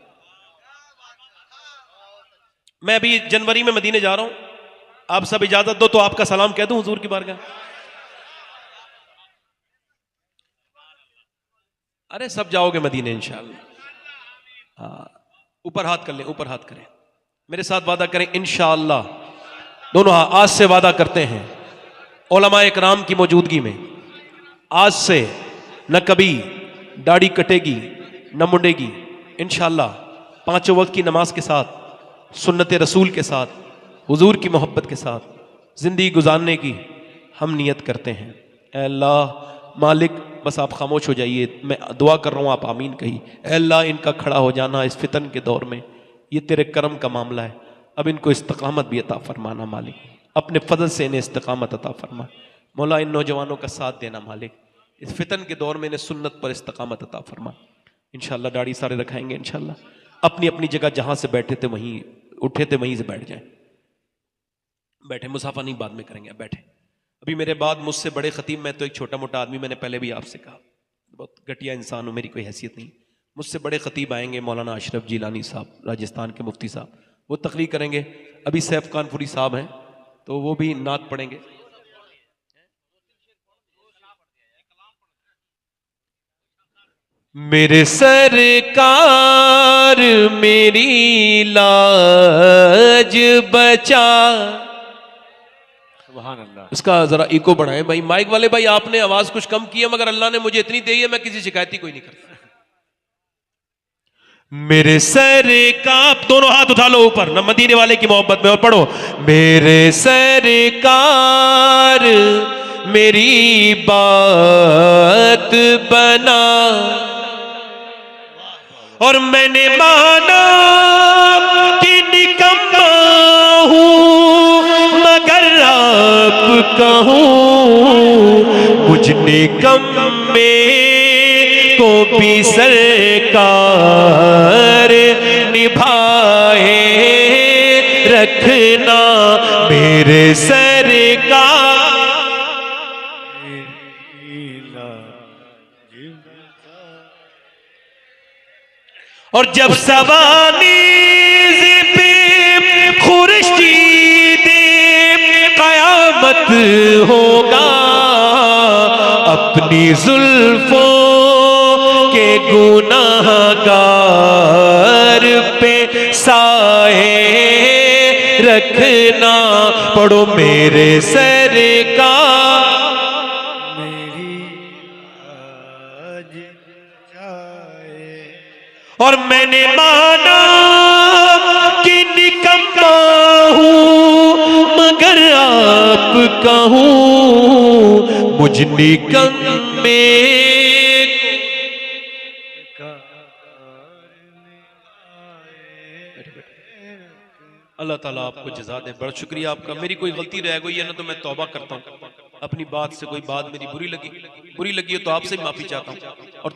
मैं अभी जनवरी में मदीने जा रहा हूं, आप सब इजाजत दो तो आपका सलाम कह दूं हुजूर की बारगाह। अरे सब जाओगे मदीने इंशाअल्लाह। हाँ, ऊपर हाथ कर लें, ऊपर हाथ करें, मेरे साथ वादा करें इंशाअल्लाह। दोनों हाथ आज से वादा करते हैं उलमा इकराम की मौजूदगी में, आज से न कभी दाढ़ी कटेगी न मुंडेगी इंशाअल्लाह। 5 वक्त की नमाज के साथ, सुन्नत रसूल के साथ, हुजूर की मोहब्बत के साथ जिंदगी गुजारने की हम नियत करते हैं। ऐ अल्लाह मालिक, बस आप खामोश हो जाइए, मैं दुआ कर रहा हूँ, आप आमीन कही। ऐ अल्लाह, इनका खड़ा हो जाना इस फितन के दौर में ये तेरे करम का मामला है, अब इनको इस्तकामत भी अता फरमाना मालिक, अपने फजल से इन्हें इस्तकामत अता फरमा। मौला इन नौजवानों का साथ देना मालिक, इस फितन के दौर में इन्हें सुन्नत पर इस्तकामत अता फरमा। इंशाअल्लाह दाढ़ी सारे रखाएंगे इंशाअल्लाह, अपनी अपनी जगह जहां से बैठे थे वहीं उठे थे वहीं से बैठ जाएं। बैठे, मुसाफा नहीं बाद में करेंगे, बैठे। अभी मेरे बाद मुझसे बड़े खतीब, मैं तो एक छोटा मोटा आदमी, मैंने पहले भी आपसे कहा बहुत घटिया इंसान हूं, मेरी कोई हैसियत नहीं। मुझसे बड़े खतीब आएंगे, मौलाना अशरफ जिलानी साहब, राजस्थान के मुफ्ती साहब, वो तकरीर करेंगे। अभी सैफ कानपुरी साहब हैं तो वो भी नात पढ़ेंगे। मेरे सरकार मेरी लाज बचा। सुभान अल्लाह। इसका जरा इको बढ़ाएं भाई, माइक वाले भाई, आपने आवाज कुछ कम की है, मगर अल्लाह ने मुझे इतनी दी है, मैं किसी शिकायती कोई नहीं करता। मेरे सर का, दोनों हाथ उठा लो ऊपर, न मदीने वाले की मोहब्बत में, और पढ़ो मेरे सरकार मेरी बात बना, और मैंने माना कि निकम्मा हूं मगर आप कहूं, मुझ निकम्मे को भी सरकार निभाए रखना। मेरे सरकार, और जब सवानीज़ पे खुर्शीद क़यामत होगा, अपनी जुल्फों के गुनाहगार पे साए रखना। पढ़ो मेरे सहरे का और मैंने माना कि निकम्मा हूं मगर आपका हूं मुझ निकम्मे अल्लाह ताला आपको जज़ा दे। बड़ा शुक्रिया आपका। मेरी कोई गलती रह गई है ना तो मैं तौबा करता हूँ, अपनी बात से कोई बात मेरी बुरी लगी हो तो आपसे माफी चाहता हूँ और